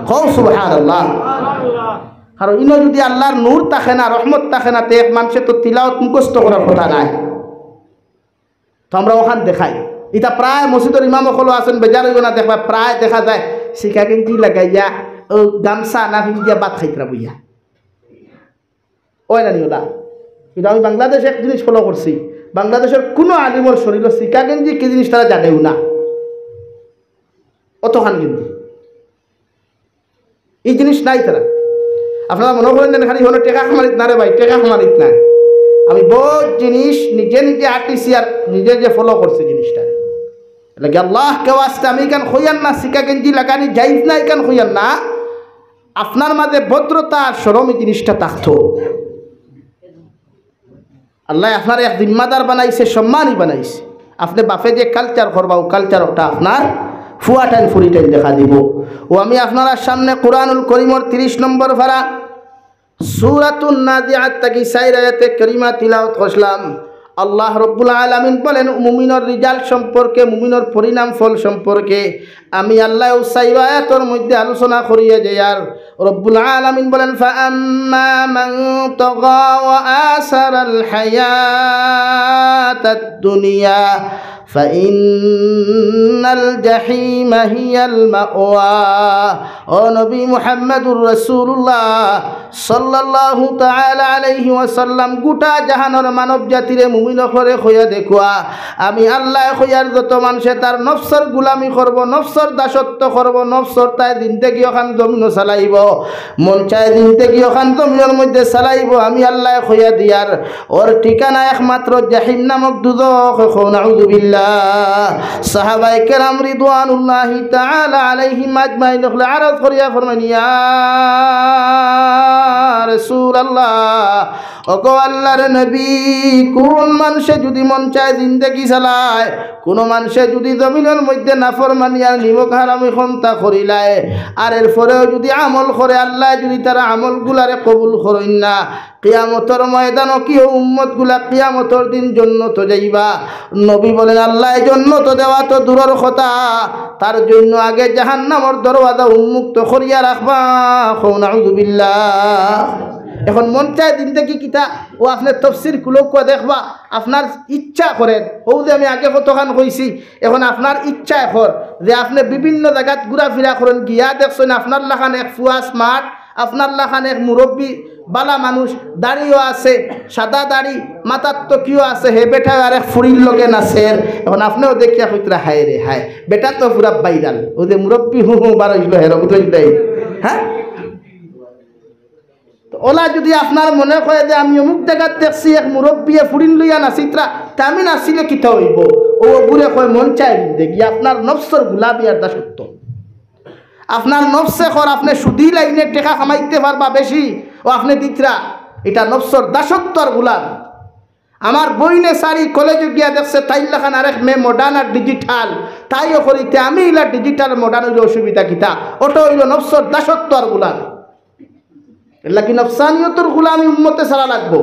হও সুবহানাল্লাহ। কারণ ইনো যদি আল্লাহর নূর থাকে না, রহমত থাকে না, তে এক মানুষের তো তিলাওয়াত মুখস্থ করার কথা নাই। তো আমরা ওখান দেখাই, এটা প্রায় মসজিদের ইমাম সকল আছেন বেজার হইব না, দেখবা প্রায় দেখা যায় শিকা গেঞ্জি লাগাইয়া ও গামছা না ভিজিয়া ভাত খাইতরা বইয়া ওই না নিওলা। কিন্তু আমি বাংলাদেশে এক জিনিস ফলো করছি, বাংলাদেশের কোনো আলিমর শরীর শিকা গেঞ্জি কি জিনিস তারা জানেও না, অতখান গেঞ্জি এই জিনিস নাই তারা। আপনারা মনে করেন না খালি হলো টেকা খামারিত না রে ভাই, টেকা খামারিত না। আমি বহুত জিনিস নিজে নিজে আর্টিসি আর নিজে যে ফলো করছে জিনিসটা লাগে আল্লাহ কেউ আসতে আমি এখান হইয়ান না শিকা গেঞ্জি লাগানি যাইজ না এখান হইয়ান না। আপনার মাঝে ভদ্রতা আর শরম এই জিনিসটা থাকতো। আল্লাহ আপনার এক জিম্মাদার বানাইছে, সম্মানই বানাইছে। আপনি বাপে যে কালচার করবা ও কালচার ওটা আপনার ফুয়া টাইম ফুরি টাইম দেখা দিব। ও আমি আপনার সামনে কোরআনুল করিমর 30 নম্বর ভাড়া সূরাতুন নাজিআত থেকে 4 আয়াতে কারিমা তিলাওয়াত করলাম। আল্লাহ রব্বুল আলামিন বলেন মুমিনের রিজাল্ট সম্পর্কে, মুমিনের পরিণাম ফল সম্পর্কে আমি আল্লাহ 4 আয়াতের মধ্যে আলোচনা করিয়া যাই। আর রব্বুল আলামিন বলেন ফাআম্মা মান তাগা ওয়া আসারাল হায়াতাদ দুনিয়া ফাইন্নাল জাহিমা হিয়াল মাওয়া। ও নবী মুহাম্মদুর রাসূলুল্লাহ সাল্লাল্লাহু তাআলা আলাইহি ওয়াসাল্লাম গোটা জাহানের মানব জাতিরে মুমিন করে হইয়া দেখুয়া আমি আল্লাহ হইয়ার যত মানুষে তার নফসর গোলামি করব, নফসর দাসত্ব করব, নফসর তাই জিন্দেগি ওখান জমিন চালাইব, মন চায় জিন্দেগি ওখান জমিনের মধ্যে চালাইব। আমি আল্লাহ হইয়া দিয়ার ওর ঠিকানা একমাত্র জাহিম নামক দুজখ। নাউযু বিল্লাহ। সাহাবায়ে কেরাম রিদওয়ানুল্লাহি তাআলা আলাইহিম আজমাইন আরজ করিয়া ফরমান ইয়া রাসূলুল্লাহ, ওগো আল্লাহর নবী, কোন মানুষে যদি মন চায় জিন্দেগি চালায়, কোন মানুষে যদি জমিনের মধ্যে নাফরমানি আর নিমক হারামি খন্তা করিলায় আর এরপরেও যদি আমল করে আল্লাহ যদি তারা আমলগুলারে কবুল করেন না, কিয়ামতের ময়দানও কি উম্মতগুলা কিয়ামতের দিন জান্নাতে যাইবা। নবী বলেন আল্লাহ জান্নাত দেওয়া তো দূরের কথা, তার জন্য আগে জাহান্নামের দরওয়াজা উন্মুক্ত করিয়া রাখবা। নাউযু বিল্লাহ। এখন মন চায় জিন্দেগি কিতা ও আপনার তফসির কুলকুয়া দেখবা, আপনার ইচ্ছা করেন। ও যে আমি আগে কতখান কইছি, এখন আপনার ইচ্ছা এখন যে আপনি বিভিন্ন জায়গাত ঘুরাফিরা করেন, গিয়া দেখছেন আপনার লাখান এক ফুয়া স্মার্ট, আপনার লাখান এক মুরব্বী বালা মানুষ, দাড়িও আছে, সাদা দাড়ি, মাথার তকিও আছে, হে বেটা আর এক ফুরির লগে নাচের। এখন আপনিও দেখিয়া কইতরা হায় রে হায়, বেটা তো পুরা বাইরাল, ও যে মুরব্বী হু হু বার হইল হেরো বুঝলেই। হ্যাঁ, ওলা যদি আপনার মনে হয় যে আমি অমুক জায়গাত দেখছি এক মুরব্বী ফুরিন লইয়া নাচিত্রা, তা আমি নাচিলে কিতা হইব? ও বুড়ে কয় মন চাই দেখি আপনার নফসর গুলাবি আর দাসত্ব। আপনার নফসে কর আপনি সুদি লাইনে টেকা কামাইতে পারবা বেশি, ও আপনি দিতরা, এটা নফসর দাসত্ব আর গুলাম। আমার বইনে সারি কলেজে গিয়া দেখছে তাইলাখান আরেক মেয়ে মডার্ন আর ডিজিটাল, তাইও করিতে আমি ইলা ডিজিটাল মডার্ন হইলে অসুবিধা কিতা? ওটা হইল নফসর দাসত্ব আর গুলাম। এলা কি নফসানিয়তর গুলামি উম্মতে ছাড়া লাগবো,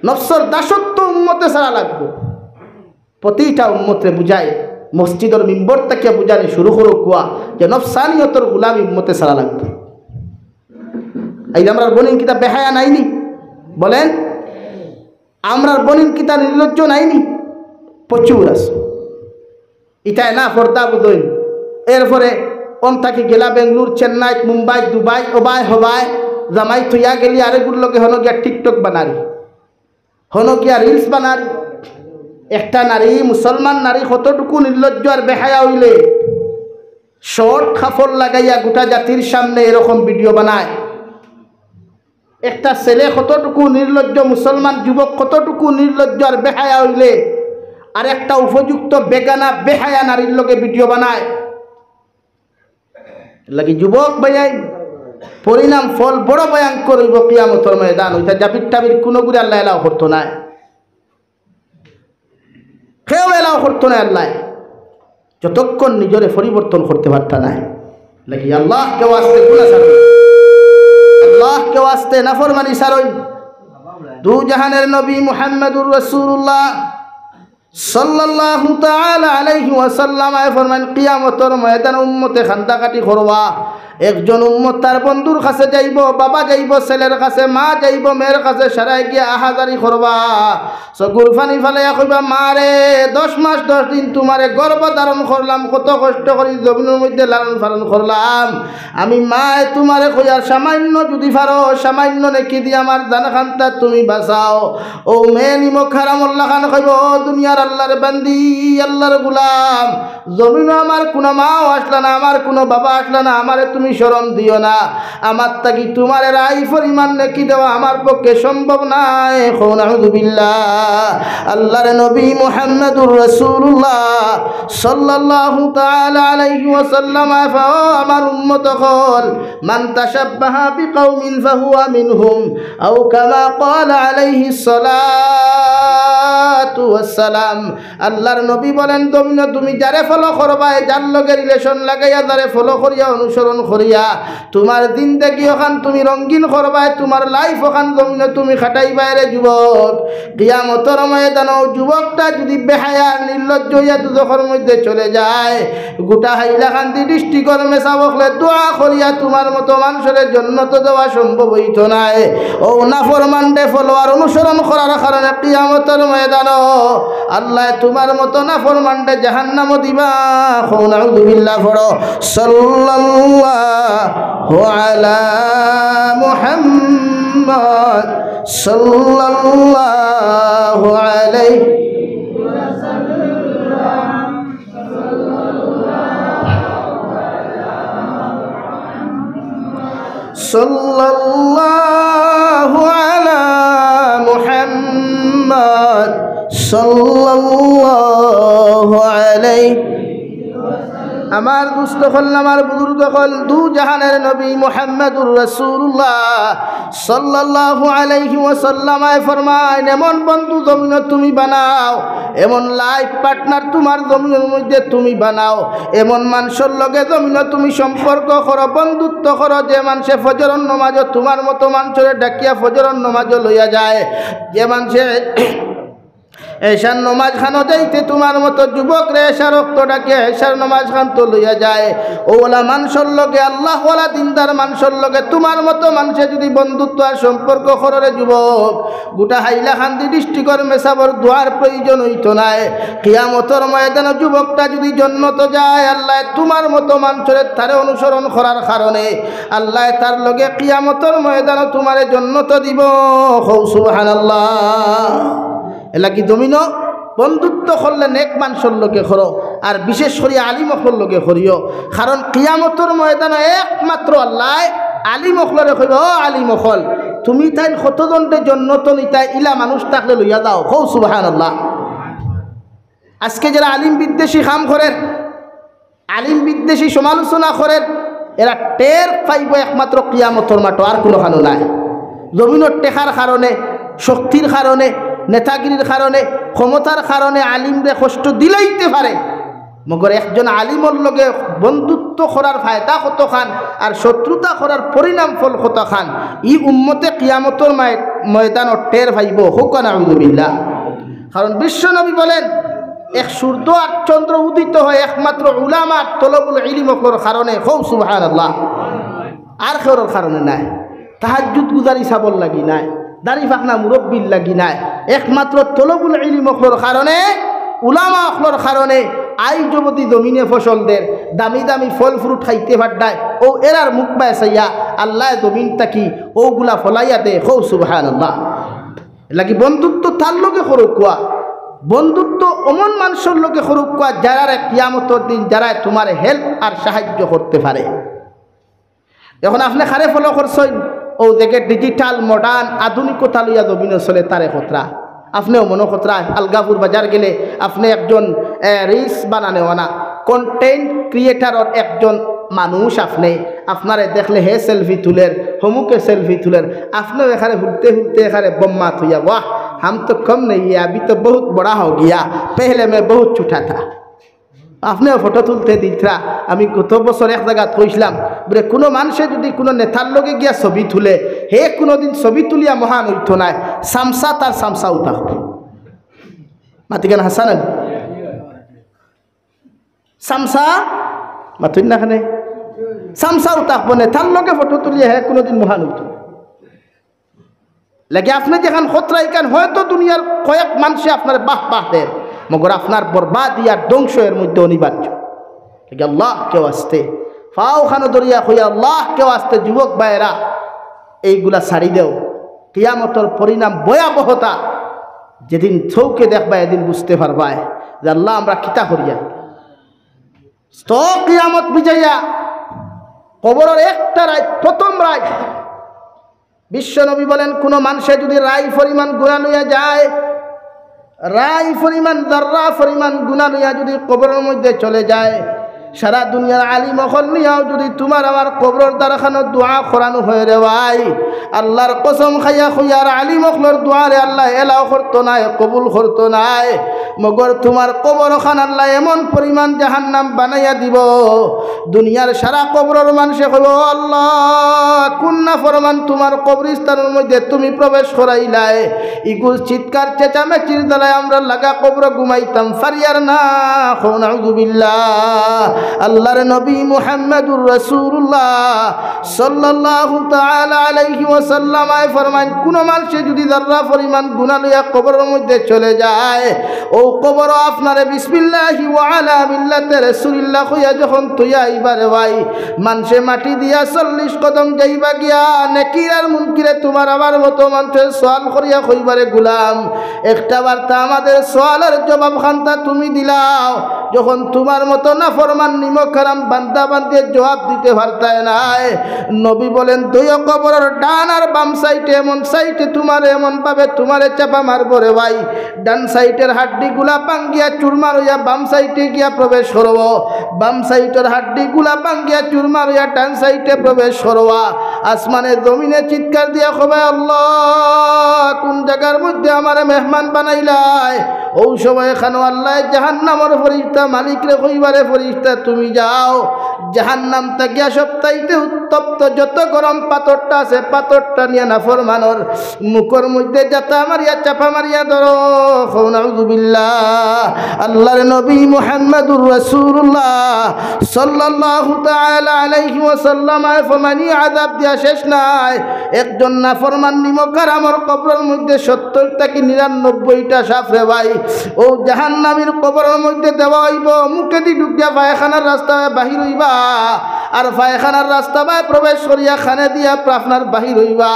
নফসর দাসত্ব উম্মতে ছাড়া লাগবো। প্রতিটা উম্মতে বুঝায়, মসজিদের মিম্বর থেকে বুঝানি শুরু করো কুয়া যে নফসানিয়তর গুলামি উম্মতে ছাড়া লাগবে। এই যে আমরা বনিন কিতা বেহায়া নাইনি, বলেন আমরা বনিন কিতা নির্লজ্জ নাইনি? প্রচুর আছে। ইটাই না ফর্দা বুঝইন। এরপরে ওম থাকি গেলা বেঙ্গলুর, চেন্নাই, মুম্বাই, দুবাই, ওবাই হবাই জামাই থইয়া গেলি আরেগুর লগে হন গিয়া টিকটক বানারি, হন গিয়া রিলস বানারি। একটা নারী, মুসলমান নারী কতটুকু নির্লজ্জ আর বেহায়া হইলে শর্ট কাপড় লাগাইয়া গোটা জাতির সামনে এরকম ভিডিও বানায়। একটা ছেলে কতটুকু নির্লজ্জ, মুসলমান যুবক কতটুকু নির্লজ্জ আর বেহায়া হইলে আর একটা উপযুক্ত বেগানা বেহায়া নারীর লগে ভিডিও বানায়। লাগি যুবক ভাইয়াই পরিণাম ফল বড় ভয়ঙ্কর হইব কিয়ামতের ময়দান। ওইটা জাবির টাবির কোনো গুড়ি আল্লাহ এলাও করতো না, কেউ এলাও করতো না আল্লাহ, যতক্ষণ নিজরে পরিবর্তন করতে পারতা নাই। লাগি আল্লাহ কেউ আসতে গুণা সারই, আল্লাহ কেউ আসতে নাফরমানি সারই। দু জাহানের নবী মুহাম্মদুর রাসূলুল্লাহ সাল্লাল্লাহু তাআলা আলাইহি ওয়াসাল্লাম ফরমান কিয়ামতের ময়দানে উম্মতে খান্দাকাটি করবা, একজন উম্মত তার বন্ধুর কাছে যাইব, বাবা যাইব ছেলের কাছে, মা যাইব মেয়ের কাছে, সারাই গিয়া আহাজারি করবা, চকুর পানি ফালাইয়া কইবা মা রে 10 মাস 10 দিন তোমারে গর্ভ ধারণ করলাম, কত কষ্ট করি জমিনের মধ্যে লালন পালন করলাম, আমি মা তোমারে কইয়া সামান্য যদি পারো সামান্য নেকি দিয়ে আমার দানাখানটা তুমি বাঁচাও। ও মেয়ে নিমক হারামুল্লাহ খান কইব ও দুনিয়ার আল্লাহর বান্দি, আল্লাহর গুলাম, জমিনও আমার কোনো মাও আসলা না, আমার কোনো বাবা আসলা না, আমারে তুমি শরম দিও না, আমার তাকি তোমার রাই পরিমাণ নেকি দেওয়া আমার পক্ষে সম্ভব নাই। নাউযু বিল্লাহ। আল্লাহর নবী মুহাম্মদুর রাসূলুল্লাহ সাল্লাল্লাহু তাআলা আলাইহি ওয়াসাল্লাম আমার উম্মত হল মান তাশাব্বাহা বিকাউমিন ফাহুয়া মিনহুম আও কামা ক্বালা আলাইহিস সালাতু ওয়াস সালাম। আল্লাহর নবী বলেন তুমি যারে ফলো করবা, যার লগে রিলেশন লাগাইয়া যারে ফলো করিয়া অনুসরণ করিয়া তোমার জিন্দেগি ওখান তুমি রঙিন করবা, তোমার লাইফ ওখান জমিনে তুমি খাটাইবা। রে যুবক, কিয়ামতের ময়দানে যুবকটা যদি বেহায়া নির্লজ্জ হইয়া দুজখের মধ্যে চলে যায়, গোটা হাইলাকান্দি ডিস্ট্রিক্টর মেসা বকলে দোয়া করিয়া তোমার মতো মানুষের জান্নাত দেওয়া সম্ভব হইতো না। ও নাফরমানকে ফলোয়ার অনুসরণ করার কারণে কিয়ামতের ময়দানে আল্লাহ তোমার মতো নাফরমানকে জাহান্নাম দিবা। নাউযু বিল্লাহ। পড়ো সাল্লাল্লাহু আলা মুহাম্মদ সাল্লাল্লাহু আলাইহি সাল্লাল্লাহু আলা মুহাম্মদ সাল্লাল্লাহু আলাইহি। আমার দুস্থ হল আমার বুজুর্গ হল দু জাহানের নবী মুহাম্মদুর রাসূলুল্লাহ সাল্লাল্লাহু আলাইহি ওয়াসাল্লাম ফরমায় এমন বন্ধু জমিনে তুমি বানাও, এমন লাইফ পার্টনার তোমার জমিনের মধ্যে তুমি বানাও, এমন মানুষের লগে জমিনে তুমি সম্পর্ক করো, বন্ধুত্ব করো, যে মানুষে ফজরের নামাজও তোমার মতো মানুষের ডাকিয়া ফজরের নামাজও লইয়া যায়, যে মানুষে এশার নমাজ খানো যাইতে তোমার মতো যুবক রে এশার রক্ত ডাকে এশার নমাজ খান তো লইয়া যায়। ওলা মানুষের লগে আল্লাহওয়ালা দিনদার মানুষের লগে তোমার মতো মানুষে যদি বন্ধুত্ব আর সম্পর্ক করে যুবক, গোটা হাইলাকান্দি ডিস্ট্রিক্টর মেসাবর দোয়ার প্রয়োজন হইতো নাই। কিয়ামতের ময়দানে যুবকটা যদি জান্নাতে যায়, আল্লাহ তোমার মতো মানুষের তারে অনুসরণ করার কারণে আল্লাহ তার লগে কিয়ামতের ময়দানে তোমারে জান্নাত দিব। সুবহানাল্লাহ। এলা কি জমিন বন্ধুত্ব করলে নেক মানুষের লোকে করো, আর বিশেষ করে আলিম অখলর লোকে করিও, কারণ কিয়ামতের ময়দানে একমাত্র আল্লাহ আলিম অখলরে কইব ও আলিম অখল তুমি তাই কতজনটে জন্নত নিতাই ইলা মানুষ থাকলে লইয়া দাও। হৌ সুবহানাল্লাহ। আজকে যারা আলিম বিদ্বেষী কাম করেন, আলিম বিদ্বেষী সমালোচনা করেন, এরা টের পাইব একমাত্র কিয়ামতের মাঠ, আর কোনো খানো নাই। জমিনের টেকার কারণে, শক্তির কারণে, নেতাগিরির কারণে, ক্ষমতার কারণে আলিমরে কষ্ট দিলেইতে পারে, মগর একজন আলিমর লগে বন্ধুত্ব করার ফায়দা কত খান আর শত্রুতা করার পরিণাম ফল কত খান, ই উম্মতে কিয়ামতের ময়দান টের পাইব। হোক নাউযু বিল্লাহ। কারণ বিশ্বনবী বলেন এক সূর্য আর চন্দ্র উদিত হয় একমাত্র উলামার তলবুল ইলমের কারণে। হোক সুবহানাল্লাহ। আর কেউর কারণে নাই, তাহাজ্জুদ গুজারি সাবল লাগি নাই, দাড়ি ফাকনা মুরব্বির লাগি নাই, একমাত্র তলবুল ইলম অখলর কারণে, উলামা অখলর কারণে আই যুবতী জমিনে ফসলদের দামি দামি ফল ফ্রুট খাইতে পারডায় ও এরার মুখ পায় চাইয়া আল্লাহ জমিন তাকি ওগুলা ফলাইয়া দে। হৌ সুবহানাল্লাহ। লাগি বন্ধুত্ব তার লোকে করুক কোয়া, বন্ধুত্ব অমন মানুষের লোকে করুক কোয়া যারা কিয়ামতের দিন যারা তোমার হেল্প আর সাহায্য করতে পারে। এখন আপনি খারে ফলো করছেন ও দেখে ডিজিটাল মডার্ন আধুনিকতা লইয়া জমিনে চলে তারে খতরা, আপনিও মনে খতরা। আলগাপুর বাজার গেলে আপনি একজন রিলস বানানো না কন্টেন্ট ক্রিয়েটারর একজন মানুষ, আপনি আপনারে দেখলে হে সেলফি তুলের, হমুকে সেলফি তুলের, আপনিও এখানে ঘুরতে ঘুরতে এখানে বম্মা থইয়া वाह हम तो कम नहीं है, अभी तो बहुत बड़ा हो गया, पहले मैं बहुत छोटा था। আপনিও ফটো তুলতে দিতরা। আমি গত বছর এক জায়গা কইছিলাম বলে কোনো মানুষে যদি কোনো নেতার লগে গিয়া ছবি তুলে, হে কোনোদিন ছবি তুলিয়া মহান হইতো নাই, সামসা তার সামসা উঠাও মাতিকেন হাসান সামসা মাতুন না খানে সামসাও থাকবো না, তার লগে ফটো তুলিয়ে হ্যাঁ কোনোদিন মহান হইত লাগে। আপনি যেখান খতরাই কান হয়তো দুনিয়ার কয়েক মানুষে আপনার বাহ বাহ দেন, মগর আপনার বরবাদ ইয়ার ধ্বংস এর মধ্যে অনিবার্য। লাগে আল্লাহ কেউ আসতে ফাও খানো দরিয়া হইয়া আল্লাহ কেউ আসতে যুবক ভাইয়েরা এইগুলা ছাড়ি দেও। কিয়ামতর পরিণাম ভয়াবহতা যেদিন চৌকে দেখবা এদিন বুঝতে পারবা যে আল্লাহ আমরা কিতা করিয়া। তো কিয়ামত বিজয়া কবরের একটা রাত, প্রথম রাত বিশ্বনবী বলেন কোন মানুষে যদি রাই পরিমাণ গুনাহ লইয়া যায়, রাই পরিমাণ যাররা পরিমাণ গুনাহ লইয়া যদি কবরের মধ্যে চলে যায়, সারা দুনিয়ার আলিম অখল নিয়াও যদি তোমার আমার কবরের দ্বারাখানো দোয়া করানো হয়ে রে ভাই, আল্লাহর কসম খাইয়া খুইয়ার আলিম অখলর দোয়ারে আল্লাহ এলাও করতো নাই, কবুল করতো নাই। মগর তোমার কবর খান আল্লাহ এমন পরিমাণ জাহান্নাম বানাইয়া দিব, দুনিয়ার সারা কবরের মানুষে কইব আল্লাহ কোন না ফরমান তোমার কবরস্থানের মধ্যে তুমি প্রবেশ করাইলাই। ইগুল চিৎকার চেঁচামেচির দ্বারায় আমরা লাগা কবর ঘুমাইতাম ফারিয়ার না। নাউযুবিল্লাহ। আল্লাহর নবী মুহাম্মদুর রাসূলুল্লাহ সাল্লাল্লাহু তাআলা আলাইহি ওয়াসাল্লাম ফরমান কোন মানুষে যদি যাররা পরিমাণ গুনাহ লইয়া কবরের মধ্যে চলে যায়, ও কবর আপনারে বিসমিল্লাহি ওয়া আলা মিল্লাতি রাসূলিল্লাহ কইয়া যখন তুইয়া আইবারে ভাই, মানুষে মাটি দিয়া 40 কদম যাইবা গিয়া নেকির আর মুনকিরে তোমার আমার মতো মানুষের সওয়াল করিয়া কইবারে গোলাম একটা বার্তা আমাদের সওয়ালের জবাব খান্তা তুমি দিলাও, যখন তোমার মতো না ফরমান নিমক হারাম বান্দা বান্দির জবাব দিতে পারতায় নাই। নবী বলেন দুই কবরের ডান আর বাম সাইডে এমন সাইডে তোমার এমন ভাবে তোমারে চাপা মারব রে ভাই, ডান সাইডের হাড্ডি গুলা পাঙ্গিয়া চুরমার হইয়া বাম সাইডে গিয়া প্রবেশ করব, বাম সাইডের হাড্ডি গুলা পাঙ্গিয়া চুরমার হইয়া ডান সাইডে প্রবেশ করবা। আসমানে জমিনে চিৎকার দিয়া কবে আল্লাহ কোন জায়গার মধ্যে আমারে মেহমান বানাইলাই। ও সময় খানো আল্লাহ জাহান্নামের ফরিস্তা মালিক রে কইবারে ফরিস্তা তুমি যাও জাহান্নাম তাকিয়া সপ্তাইতে উত্তপ্ত যত গরম পাথরটা আছে পাথরটা নিয়ে নাফরমানোর মুখের মধ্যে যাতা মারিয়া চাপা মারিয়া ধরো। নাউযুবিল্লাহ। আল্লাহর নবী মুহাম্মদুর রাসূলুল্লাহ সাল্লাল্লাহু তাআলা আলাইহি ওয়াসাল্লাম ফরমানি আযাব দিয়া শেষ নাই, একজন নাফরমান নিমকার আমার কবরের মধ্যে 70 থেকে 99টা সাপ রে ভাই, ও জাহান্নামীর কবরের মধ্যে দেওয়া হইব। মুখে দি ঢুকিয়া পায়খানার রাস্তা বাহির হইবা, আর পায়খানার রাস্তা বাই প্রবেশ করিয়া খানে দিয়া আপনার বাহির হইবা।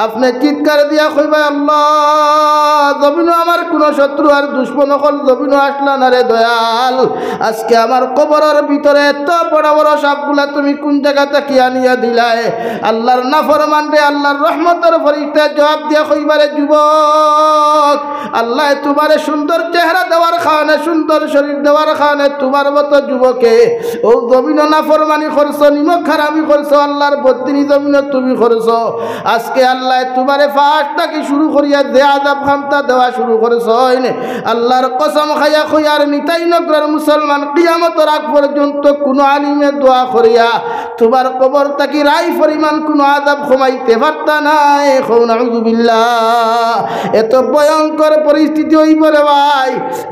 আপনি চিৎকার দিয়া কইবা আল্লাহ জমিনও আমার কোন শত্রু আর দুশ্মন হল জমিনও আসলা না রে দয়াল, আজকে আমার কবরের ভিতরে এত বড় বড় সাপগুলা তুমি কোন জায়গা থেকে আনিয়া দিলাই। আল্লাহর নাফরমান রে আল্লাহর রহমতের ফরিস্তা জবাব দিয়া কইবারে যুবক আল্লাহ তোমারে সুন্দর চেহারা দেওয়ার কারণে সুন্দর শরীর দেওয়ার কারণে তোমার মতো যুবকে ও জমিন নাফরমানি করছো, নিমক হারামি করছো, আল্লাহর বদ্দিনী জমিন তুমি করছো। আজকে আল্লাহ তোমারে ফাঁস থাকি শুরু করিয়া যে আযাব খান্তা দেওয়া শুরু করছো, আল্লাহর কসম খাইয়া কইয়ার নিতাই নগরের মুসলমান কিয়ামতের আগ পর্যন্ত কোনো আলিমে দোয়া করিয়া তোমার কবর থাকি রাই পরিমাণ কোনো আযাব কমাইতে পারতা নাই। নাউযুবিল্লাহ। এত ভয়ঙ্কর পরিস্থিতি হইব রে ভাই,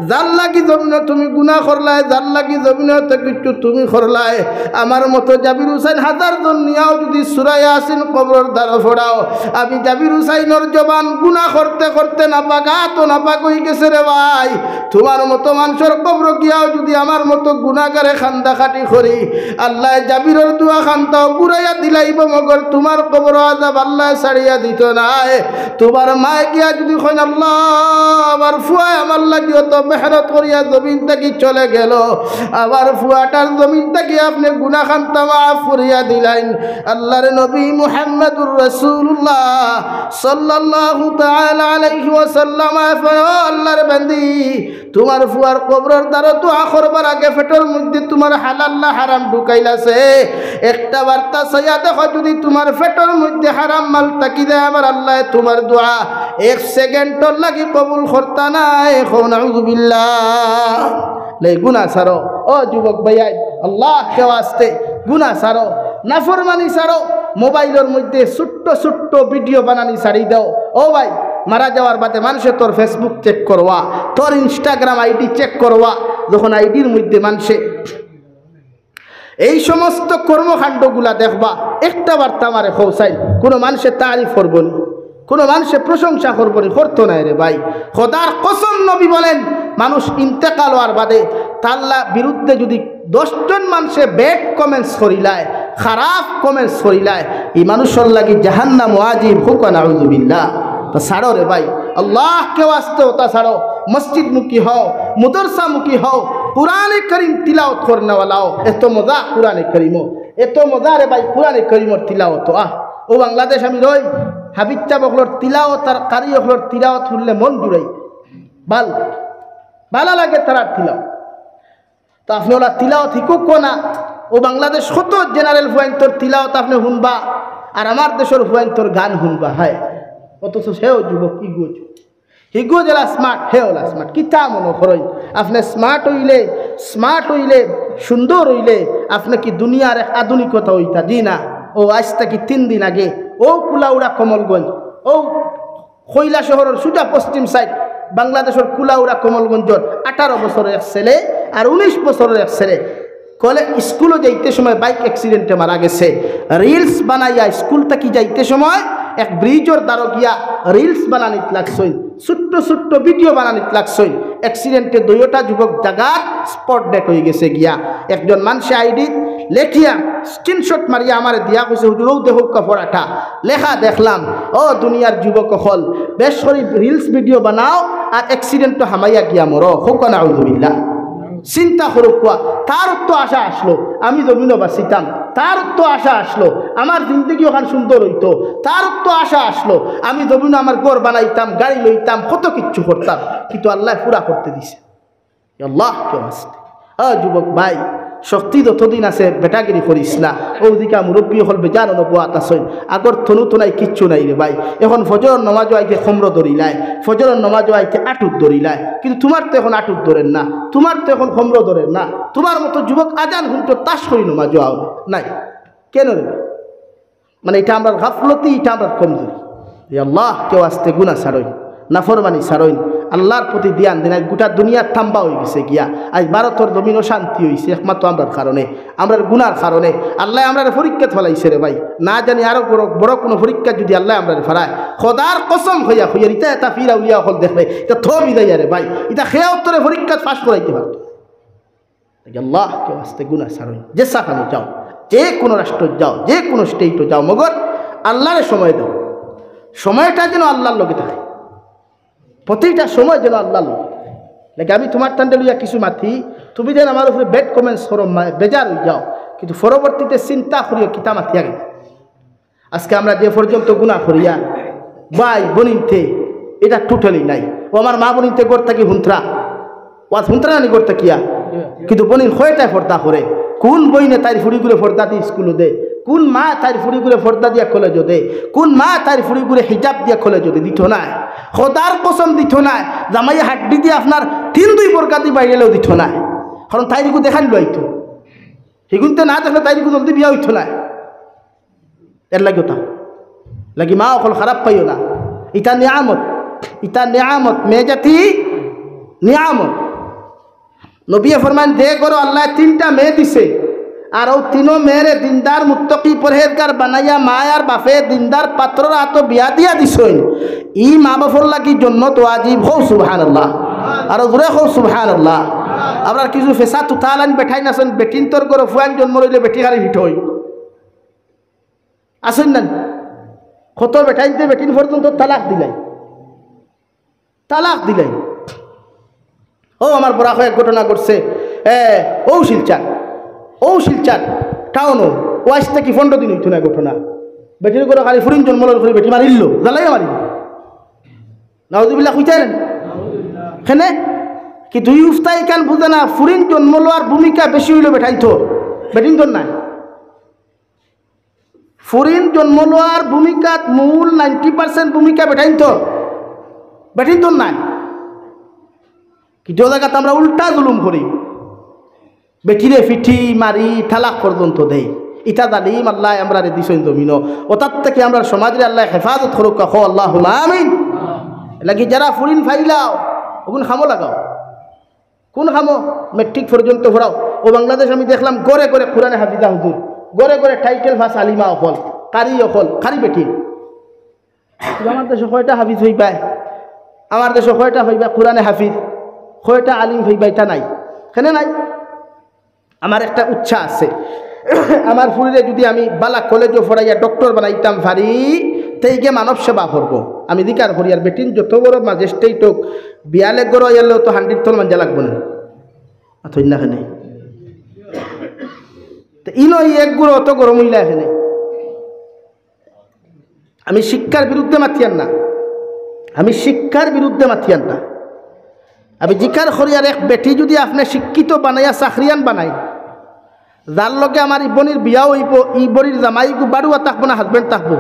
যার লাগি জমিন তুমি গুনাহ করলাই, যার লাগি জমিন কিছু তুমি করলাই। আমার মতো জাবির হুসাইন হাজার জন নিয়াও যদি সূরা ইয়াসিন কবরের দ্বারা পড়াও, আমি জাবির হুসাইনের জবান গুনাহ করতে করতে নাপাকা তো নাপাক হয়ে গেছে রে ভাই। তোমার মতো মানুষের কবর গিয়াও যদি আমার মতো গুনাহগারে খান্দা খাটি করি, আল্লাহ জাবিরের দোয়া খান্তাও ঘুরাইয়া দিলাইব, মগর তোমার কবর আযাব আল্লাহ ছাড়িয়া দিত নাই। তোমার মায় গিয়া যদি কইন আল্লাহ আমার ফুয়ায় আমার লাগি অত মেহনত করিয়া জমিন থেকে চলে গেল, আবার ফুয়াটার জমিন থেকে আপনি গুনাহ খান্তা মাফ করিয়া দিলেন। আল্লাহর নবী মুহাম্মদুর রাসূলুল্লাহ সাল্লাল্লাহু তাআলা আলাইহি ওয়াসাল্লাম আল্লাহর বান্দি তোমার ফুয়ার কবরের দ্বারা দোয়া করবার আগে পেটের মধ্যে তোমার হালাল না হারাম ঢুকাইলাছে, একটা বার্তা চাইয়া দেখো যদি তোমার পেটের মধ্যে হারাম মাল তাকি দেয় আমার আল্লাহ তোমার দোয়া 1 সেকেন্ডর লাগি কবুল করতা নাই। নাউযুবিল্লাহ। লাই গুনাহ ছাড়ো ও যুবক ভাইয়া, আল্লাহ কে ওয়াস্তে গুনাহ ছাড়ো, নাফরমানি ছাড়ো, মোবাইলের মধ্যে ছোট্ট ছোট্ট ভিডিও বানানি ছাড়ি দাও। ও ভাই মারা যাওয়ার বাদে মানুষে তোর ফেসবুক চেক করবা, তোর ইনস্টাগ্রাম আইডি চেক করবা, যখন আইডির মধ্যে মানুষে এই সমস্ত কর্মকাণ্ডগুলা দেখবা একটা বার্তা আমারে খৌসাই, কোনো মানুষের তারিফ করবো নি, কোনো মানুষের প্রশংসা করবো নি, করতো নাই রে ভাই। খোদার কসম নবী বলেন, মানুষ ইন্তেকাল হওয়ার বাদে তাল্লা বিরুদ্ধে যদি 10 জন মানুষে ব্যাড কমেন্টস করিলায়, খারাপ কমেন্টস করিলায়, এই মানুষের লাগি জাহান্নাম ওয়াজিব হুক নাউযুবিল্লাহ। তো ছাড়ো রে ভাই, আল্লাহকে ওয়াস্তে ওটা ছাড়ো, মসজিদ মুখী হও, মুদরসা মুখী হও, কুরআনে করিম তিলাওয়াত করনেওয়ালা হও। এত মজা কুরআনে করিম, এত মজা রে ভাই কুরআনে করিমর তিলাওয়াত। ও বাংলাদেশ আমি রই, হাবিচ্চা বকলর তিলাওয়াত আর কারি হকলর তিলাওয়াত শুনলে মন জুড়াই ভাল ভালো লাগে তারা তিলাও। তো আপনি ওরা তিলাওয়াত হিকুক না, ও বাংলাদেশ কত জেনারেল ফুয়াইন্তর তিলাওয়াত আপনি শুনবা, আর আমার দেশের ফুয়াইন্তর গান শুনবা। হায়, অথচ সেও যুবক হিগো জেলা স্মার্ট, হে ওলা স্মার্ট। কিতা মনে করই আপনি স্মার্ট হইলে সুন্দর হইলে আপনি কি দুনিয়ার এক আধুনিকতা হইতা? জি না। ও আজ থেকে 3 দিন আগে ও কুলাউড়া কমলগঞ্জ, ও কৈলা শহরের সুজা পশ্চিম সাইড বাংলাদেশের কুলাউড়া কমলগঞ্জর 18 বছরের এক ছেলে আর 19 বছরের এক ছেলে স্কুলে যাইতে সময় বাইক অ্যাক্সিডেন্টে মারা গেছে। রিলস বানাইয়া স্কুল থেকে যাইতে সময় এক ব্রিজর দ্বারা গিয়া রিলস বানানিত লাগছই, ছোট্ট ছোট্ট ভিডিও বানানিত লাগছই। অ্যাক্সিডেন্টে 2টা যুবক জায়গা স্পট ডেট হয়ে গেছে গিয়া। একজন মানুষে আইডি লেখিয়া স্ক্রিনশট মারিয়া আমার দিয়া কইছে, হুজুরও দেখুক কাপড়াটা লেখা দেখলাম, ও দুনিয়ার যুবক হল বেশ করে রিলস ভিডিও বানাও আর অ্যাক্সিডেন্ট হামাইয়া গিয়া মরো, হুক নাউযুবিল্লাহ। চিন্তা করুক, তার তো আশা আসলো আমি জমিনও বাঁচিতাম, তার তো আশা আসলো আমার জিন্দগি ওখান সুন্দর হইতো, তার তো আশা আসলো আমি জমিনও আমার ঘর বানাইতাম, গাড়ি লইতাম, কত কিচ্ছু করতাম, কিন্তু আল্লাহ পুরা করতে দিছে। আল্লাহ কেউ আসতে যুবক ভাই, শক্তি যতদিন আছে বেটাগিরি করিস না। ওদিকে মুরব্বী হল বেজার অনুবাত আসেন, আগর থনু থনাই কিচ্ছু নাই রে ভাই। এখন ফজরের নমাজও আইতে খমর ধরিলায়, ফজরের নমাজও আইতে আটুত ধরিলায়, কিন্তু তোমার তো এখন আটুত ধরেন না, তোমার তো এখন খমর ধরেন না। তোমার মতো যুবক আজান হুন্টো তাস করি নমাজও আও নাই কেন রে? মানে এটা আমরা গাফলতি, এটা আমরা কমজোরি। আল্লাহ কেউ আসতে গুনাহ ছাড়ইন, নাফরমানি ছাড়ইন, আল্লাহর প্রতি ধ্যান দিন। গোটা দুনিয়ার থাম্বা হয়ে গেছে গিয়া, আজ ভারতের জমিনও শান্তি হয়েছে একমাত্র আমরার কারণে, আমরার গুনার কারণে। আল্লাহ আমরা পরীক্ষা ফেলাইছে রে ভাই, না জানি আরো বড় কোনো পরীক্ষা যদি আল্লাহ আমরা ফেলায়, খোদার কসম হইয়া হইয়া ইটা এটা ফিরা উলিয়া হল দেখলে এটা থ বিদায় রে ভাই, এটা খেয়ে উত্তরে পরীক্ষা পাস করাইতে পারত। আল্লাহ কেউ আসতে গুনাহ ছাড়ইন, যে সাখানো যাও, যে কোনো রাষ্ট্র যাও, যে কোনো স্টেটও যাও, মগর আল্লাহরে সময় দাও, সময়টা যেন আল্লাহর লগে থাকে, প্রতিটা সময় যেন আল্লাহ লাগে। আমি তোমার টান্ডে লইয়া কিছু মাথি, তুমি যেন আমার উপরে ব্যাড কমেন্টস করো, বেজার হয়ে যাও, কিন্তু পরবর্তীতে চিন্তা করিও কিতা মাথি আগে। আজকে আমরা যে পর্যন্ত গুনাহ করিয়া ভাই বনিনতে, এটা টোটালি নাই। ও আমার মা বনিনতে গড় থাকি হুন্ত্রা, ওয়াজ হুন্ত্রা নানি গড় থাকিয়া, কিন্তু বনিন হয়টাই ফর্দা করে। কোন বইনে তাই ফুড়িগুলো ফর্দা দিয়ে স্কুলে দে, কোন মা তার ফুড়িগুলো ফর্দা দিয়া কলেজও দে, কোন মা তার ফুড়িগুলো হিজাব দিয়া কলেজও দে, দিত না। খোদার কসম দিত না, জামাই হাড্ডি দিয়ে আপনার 3-2 বরকাতি বাইরেলেও দিত না, কারণ তাইরিকু দেখান লইতো, সেগুনতে না দেখলে তাইরিকু জলদি বিয়া হইত না। এর লাগে তা লাগি মা অকল খারাপ পাইও না, ইটা নিয়ামত, ইটা নিয়ামত, মেয়ে জাতি নিয়ামত। নবী ফরমান দে করো আল্লাহ 3টা মেয়ে দিছে, আর ও 3 মেয়েরে দিনদার মুত্তকি পরহেজগার বানাইয়া মায়ার বাপে দিনদার পাত্রর হাত বিয়া দিয়া দিছইন। ই মা বাপর লাগি জন্য তো আজিব হও সুবহানাল্লাহ, আর জোরে হও সুবহানাল্লাহ। আপনার কিছু ফেসা তুতালান বেঠাই নাছেন, বেটিন তোর করে ফুয়ান জন্ম রইলে বেটি খালি হিট হই আসেন না, কত বেঠাইতে বেটিন পর্যন্ত তালাক দিলাই, তালাক দিলাই। ও আমার বড় এক ঘটনা করছে, ও শিলচার টাউনও, ও আজ থেকে 15 দিন হইতো না ঘটনা। বেটির করে খালি ফুরিন জন্মলের করে বেটি মারিল, জ্বালাই মারি নাউজুবিল্লাহ কইতেন হেনে কি 2 উফতাই কান বুঝে না। ফুরিন জন্ম লওয়ার ভূমিকা বেশি হইল বেঠাইতো, বেটিন জন নাই। ফুরিন জন্ম লওয়ার ভূমিকা মূল 90% ভূমিকা বেঠাইতো, বেটিন জন নাই। কিন্তু জায়গাতে আমরা উল্টা জুলুম করি, বেটিরে ফিঠি মারি ঠালাক পর্যন্ত দেই। ইটা জালিম আল্লাহ আমরা দিছেন জমিন, ও তার থেকে আমরা সমাজের আল্লাহ হেফাজত করুক, কো আল্লাহুম্মা আমিন। লাগি যারা ফুরিন ফাইলাও ওগুন খামো লাগাও, কোন খামো মেট্রিক পর্যন্ত পড়াও। ও বাংলাদেশ আমি দেখলাম গড়ে গড়ে কোরআনে হাফিজা হুজুর, গড়ে গড়ে টাইটেল ফাস আলিমা অকল, কারি অকল, কারি বেটি। আমার দেশে কয়টা হাফিজ হই পায়? আমার দেশে কয়টা হইবা কোরআনে হাফিজ, কয়টা আলিম হইবা? এটা নাই, কেন নাই? আমার একটা উচ্ছা আছে, আমার ফুরিরে যদি আমি বালা কলেজও পড়াইয়া ডক্টর বানাইতাম পারি, তেইকে মানব সেবা করব। আমি দিকার করি আর বেটিন যত বড় ম্যাজিস্ট্রেট হোক, বিয়ালে গড় এলেও তো 100 তল মাঞ্জা লাগবো না, অথই না এখানে ইনো এক গুড়ো অত গরম হইলা এখানে। আমি শিক্ষার বিরুদ্ধে মাতিয়ান না, আমি শিক্ষার বিরুদ্ধে মাতিয়ান না। আমি জিকার করি আর এক বেটি যদি আপনি শিক্ষিত বানাইয়া চাকরিয়ান বানাই, যার লগে আমার ইবনির বিয়াও হইব, ইবনির জামাই বাড়ুয়া থাকবো না হাজবেন্ড থাকবো,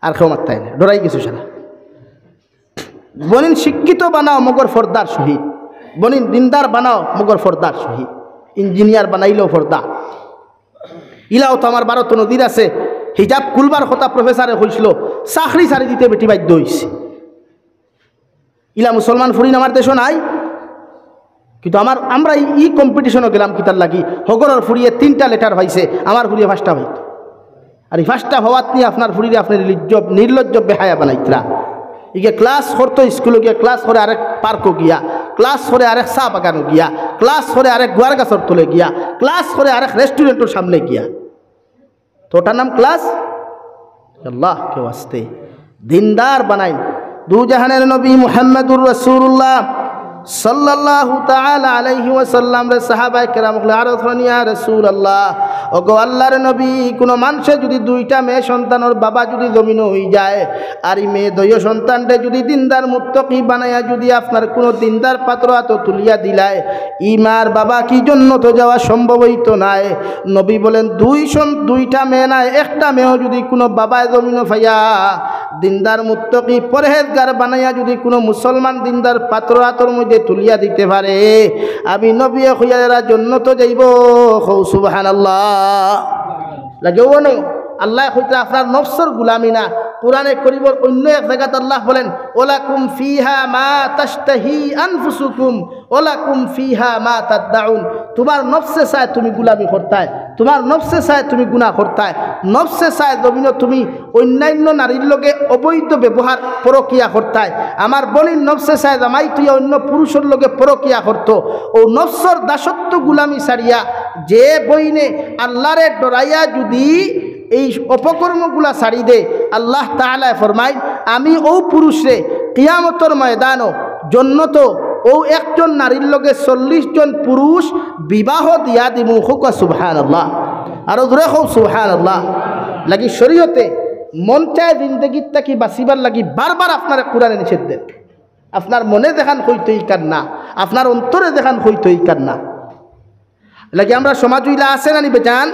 আর কেউ মাত্তাই না, ডরাই কিছু সারা। বনিন শিক্ষিত বানাও মগর ফর্দার শহীদ, বনিন দিনদার বানাও মগর ফর্দার শহীদ। ইঞ্জিনিয়ার বানাইলেও ফর্দা। ইলাও তো আমার 12 নদীর আছে, হিজাব খুলবার কথা প্রফেসরে হয়েছিল, চাকরি ছাড়ি দিতে বেটি বাধ্য হয়েছে। ইলা মুসলমান ফুরিন আমার দেশও নাই, কিন্তু আমরা ই কম্পিটিশনও গেলাম কিতার লাগি। হগরের ফুরিয়ে 3টা লেটার হয়েছে, আমার ফুরিয়ে 5টা হইত। আর এই 5টা হওয়াত নিয়ে আপনার ফুরিয়ে আপনার নির্লজ্জ বেহায়া বানাইতরা। ইগে ক্লাস করতো স্কুলে গিয়া, ক্লাস করে আরেক পার্কও গিয়া, ক্লাস করে আরেক চা বাগানও গিয়া, ক্লাস করে আরেক গুয়ার গাছর তলে গিয়া, ক্লাস করে আরেক রেস্টুরেন্টের সামনে গিয়া। তো ওটার নাম ক্লাস? আল্লাহ কেউ আসতে দিনদার বানাইন। দু জাহানের নবী মুহাম্মদুর রাসূলুল্লাহ সাল্লাল্লাহু তাআলা আলাইহি ওয়াসাল্লাম রে সাহাবায়ে কেরাম আরো ধনিয়া রাসূলুল্লাহ, ওগো আল্লাহর নবী, কোন মানুষে যদি 2টা মেয়ে সন্তানের বাবা যদি জমিন হয়ে যায়, আর এই মেয়ে দয় সন্তানরে যদি দিনদার মুত্তাকি বানায়া যদি আপনার কোন দিনদার পাত্র হাতে তুলিয়া দিলায়, ইমার বাবা কি জন্য তো যাওয়া সম্ভব হইতো নাই। নবী বলেন 2টা মেয়ে নাই, একটা মেয়েও যদি কোনো বাবায় জমিন ফাইয়া দিনদার মুত্তাকি পরহেজগার বানাইয়া যদি কোনো মুসলমান দিনদার পাত্র হাতের মধ্যে তুলিয়া দিতে পারে, আমি নবী খুইয়ারা জান্নাতে যাইব। সুবহানাল্লাহ লাগেও না। আল্লাহ কইতে আপনার নফসের গোলামি না। কোরআনে করিমর অন্য এক জায়গাতে আল্লাহ বলেন, ওয়ালাকুম ফিহা মা তাশতাহি আনফুসুকুম ওয়ালাকুম ফিহা মা তাদউন। তোমার নফসে চায় তুমি গোলামি করতায়, তোমার নফসে চায় তুমি গুনাহ করতায়, নফসে চায় জমিন তুমি অন্যান্য নারীর লগে অবৈধ ব্যবহার পরকিয়া করতায়। আমার বলির নফসে চায় জামাই তুই অন্য পুরুষের লগে পরকিয়া করতো। ও নফসর দাসত্ব গোলামি ছাড়িয়া যে বইনে আল্লাহরে ডরাইয়া যদি এই অপকর্মগুলা ছাড়ি দে, আল্লাহ তাআলা ফরমায় আমি ও পুরুষরে কিয়ামতের ময়দানও জন্নত ও একজন নারীর লগে 40 জন পুরুষ বিবাহ দিয়া দিমু। হুক সুবহানাল্লাহ, আর ধরে হোক সুবহানাল্লাহ। লাগি শরীয়তে মন চায় জিন্দগির তাকি বাঁচিবার লাগি বারবার আপনার কোরআনে নিষেধ দেন। আপনার মনে দেখান হইতই কার না, আপনার অন্তরে দেখান হইতই কার না। লাগি আমরা সমাজ হইলা আছে না নি বেজান,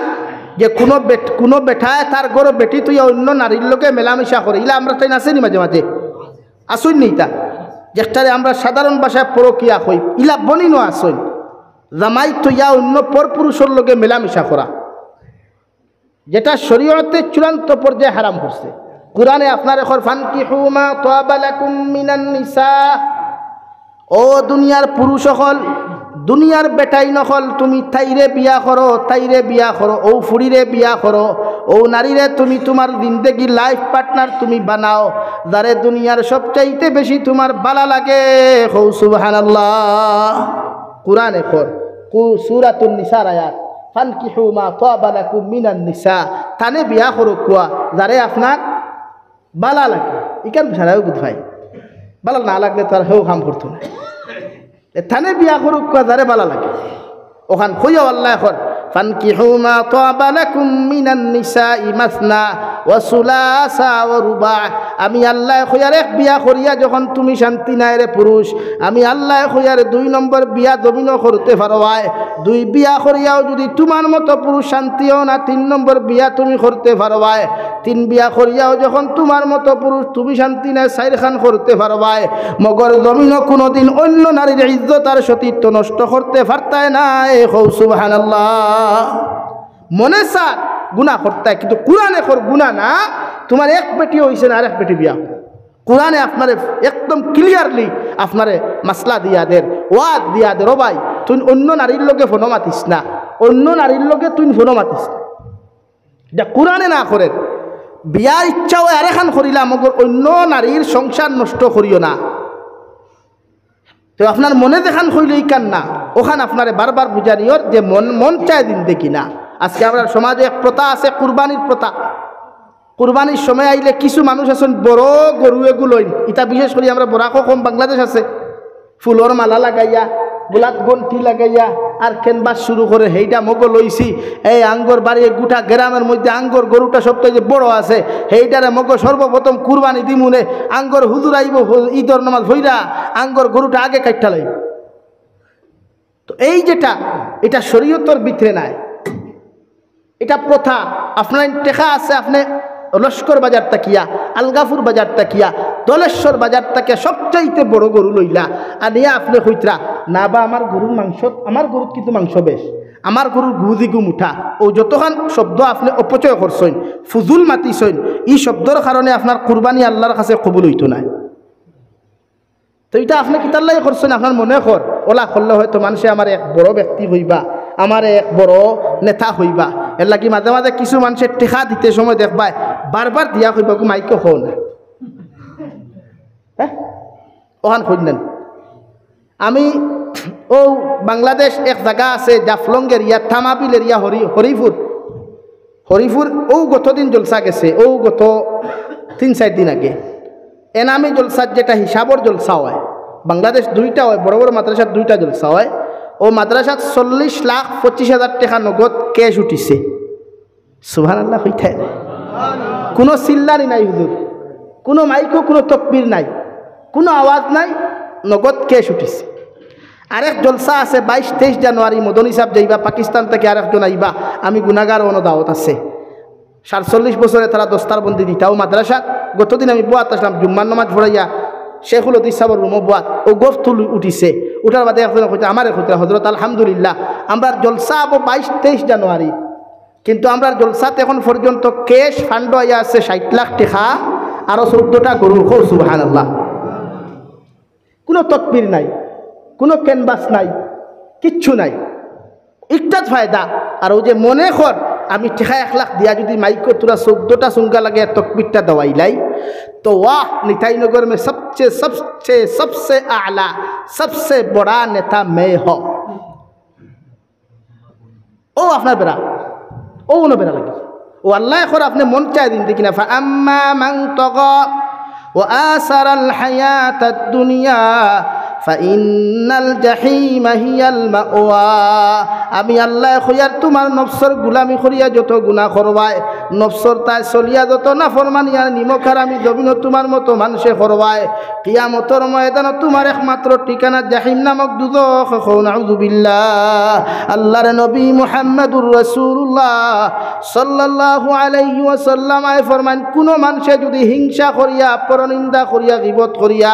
যে কোনো বেঠায় তার গরো বেটি তুই অন্য নারীর লোকে মেলামেশা করে, ইলা আমরা তাই নাচেনি মাঝে মাঝে আসুন নি তা যেটারে আমরা সাধারণ ভাষায় পরকিয়া হই, ইলা বনিনো আসুন জামাই তুইয়া অন্য পরপুরুষের লোকে মেলামেশা করা, যেটা শরীয়তে চূড়ান্ত পর্যায়ে হারাম করছে। কোরআনে আপনার এখন ফানকিহু মা তাবা লাকুম মিনান নিসা, ও দুনিয়ার পুরুষ হল, দুনিয়ার বেটাই নকল, তুমি তাইরে বিয়া করো, তাইরে বিয়া করো, ও ফুরিরে বিয়া করো, ও নারীরে তুমি তোমার জিন্দেগি লাইফ পার্টনার তুমি বানাও, যারে দুনিয়ার সবচাইতে বেশি তোমার ভালো লাগে। হৌ সুবহানাল্লাহ। কোরআনে কর সূরাতুন নিসার আয়াত, ফানকিহু মা তাবা লাকুম মিনান নিসা, তানে বিয়া করো কুয়া যারে আপনার ভালো লাগে। ইকান ছাড়াও বুঝ ভাই, ভালো না লাগলে তো আর হেউ কাম করতো না। থানে বিয়া করুক যারে ভালো লাগে ওখান খুঁজেও আল্লাহ এখন ফানকিহু মা তাবা লাকুম মিনান নিসাই মাসনা ওয়া সুলাসা ওয়া রুবা। আমি আল্লাহ খুঁয়ার এক বিয়া করিয়া যখন তুমি শান্তি নাই রে পুরুষ, আমি আল্লাহ খুঁয়ার 2 নম্বর বিয়া জমিনও করতে পারো। 2 বিয়া করিয়াও যদি তোমার মতো পুরুষ শান্তিও না, 3 নম্বর বিয়া তুমি করতে পারো। 3 বিয়া করিয়াও যখন তোমার মতো পুরুষ তুমি শান্তি নাই, 4 খান করতে পারো। মগর জমিনও কোনোদিন অন্য নারীর ইজ্জত আর সতীত্ব নষ্ট করতে পারতায় না। সুবহানাল্লাহ। মনে সার গুনাহ করতে, কিন্তু কোরআনে কর গুনাহ না। তোমার এক বেটি হইছে না, আরেক বেটি বিয়া কোরআনে আপনারে একদম ক্লিয়ারলি আপনারে মাসলা দিয়া দের, ওয়াদ দিয়া দের, ও ভাই তুই অন্য নারীর লোকে ফোনো মাতিস না, অন্য নারীর লোকে তুই ফোনো মাতিস না। যা কোরআনে না করে বিয়ার ইচ্ছাও আরেখান করিলাম, মগর অন্য নারীর সংসার নষ্ট করিও না। তো আপনার মনে দেখান হইলেই কান না, ওখান আপনারে বারবার বুঝানিওর যে মন চায় দিন দেখি না। আজকে আমরা সমাজে এক প্রথা আছে, কুরবানির প্রথা। কুরবানির সময় আইলে কিছু মানুষ আছেন বড় গরু এগুলোই, এটা বিশেষ করে আমরা বরাকো কম বাংলাদেশ আছে, ফুলর মালা লাগাইয়া গোলাপ গন্টি লাগাইয়া আর কেনবাস শুরু করে সেইটা মগো লইছি। এই আঙ্গর বাড়ি গোটা গ্রামের মধ্যে আঙ্গর গরুটা সবথেকে বড় আছে, সেইটারে মগো সর্বপ্রথম কুরবানি দিমুনে আঙ্গর হুজুর আইব ঈদর নামাজ ভইরা আঙ্গর গরুটা আগে কাটটা লইব। তো এই যেটা এটা শরীয়তর ভিতরে নাই, এটা প্রথা। আপনার টেকা আছে, আপনি লস্কর বাজার তাকিয়া, আলগাফুর বাজার তাকিয়া, দলেশ্বর বাজার তাকিয়া সবচাইতে বড় গরু লইলা আর নিয়ে আপনি কইতরা না বা আমার গরুর মাংস, আমার গরুর কিন্তু মাংস বেশ, আমার গরুর গুদিগু মুঠা, ও যতখান শব্দ আপনি অপচয় করছেন, ফুজুল মাতিছেন, এই শব্দর কারণে আপনার কুরবানি আল্লাহর কাছে কবুল হইতো না। তো এটা আপনি কিতাল্লাই করছেন, আপনার মনে কর ওলা করলে হয়তো মানুষে আমার এক বড় ব্যক্তি হইবা, আমার এক বড় নেতা হইবা। এর লাগি মাঝে মাঝে কিছু মানুষের টেকা দিতে সময় দেখবাই বারবার দিয়া হইবা গো মাইকে হো না, হ্যাঁ ওখান খুঁজলেন। আমি ও বাংলাদেশ এক জায়গা আছে জাফলং এরিয়া, থামাবিল এরিয়া, হরিপুর ও গতদিন জলসা গেছে, ও গত 3-4 দিন আগে এনামি জলসার যেটা হিসাবর জলসা হয়, বাংলাদেশ 2টা হয়, বড় বড় মাদ্রাসার 2টা জলসা হয়। ও মাদ্রাসাত 40,25,000 টাকা নগদ ক্যাশ উঠিছে। সুবহানাল্লাহ হইতে কোনো চিল্লানি নাই হুজুর, কোনো মাইকো, কোনো তকবীর নাই, কোনো আওয়াজ নাই, নগদ ক্যাশ উঠিছে। আরেক জলসা আছে 22-23 জানুয়ারি, মদনী সাহেব যাইবা, পাকিস্তান থেকে আরেকজন আইবা, আমি গুনাগার দাওয়াত আছে। 47 বছরে তারা দস্তারবন্দি দিতাও মাদ্রাসাত। গতদিন আমি বোয়াত আসলাম, জুম্মার নামাজ পড়াইয়া শেখুল হদিস সাহেবের রুমো বোয়াত, ও গোফ তুল উঠিছে। উঠার বাদে একজন কইতে আমারে কইতে হজরত আলহামদুলিল্লাহ আমরা জলসা আবো 22-23 জানুয়ারি, কিন্তু আমরা জলসাত এখন পর্যন্ত ক্যাশ ফান্ড আইয়া আছে 60 লাখ টাকা, আরো 14টা গরু। হো সুবহানাল্লাহ। কোনো তকবীর নাই, কোনো ক্যানভাস নাই, কিচ্ছু নাই, একটাত ফায়দা। আর ও যে মনে কর আমি টেকা 1 লাখ দিয়া যদি মাইকো তোরা 14টা সুঙ্গা লাগে তকবীরটা দেওয়াইলাই, তো वाह निताईनगर में सबसे आला सबसे बड़ा नेता मैं हो। ओ अपना बेरा ओ न बेरा लगी ओ अल्लाह खोर अपने मन चाहे दिन देखी ना फअम्मा मन तगा व आसरल हयातद दुनिया ফাইনাল জাহিমা হিয়াল মাওয়া। আমি আল্লাহ খয়ার তোমার নফসর গুলামি করিয়া যত গুনাহ করবায়, নফসর তাই চলিয়া যত নাফরমানি আর নিমখার আমি জমিন তোমার মতো মানুষে করবায়, কিয়ামতর ময়দান তোমার একমাত্র ঠিকানা জাহিম নামক দুজখ। নাউযু বিল্লাহ। আল্লাহর নবী মুহাম্মদুর রাসূলুল্লাহ সাল্লাল্লাহু আলাইহি ওয়াসাল্লাম আয় ফরমান, কোন মানুষে যদি হিংসা করিয়া, পরনিন্দা করিয়া, গীবত করিয়া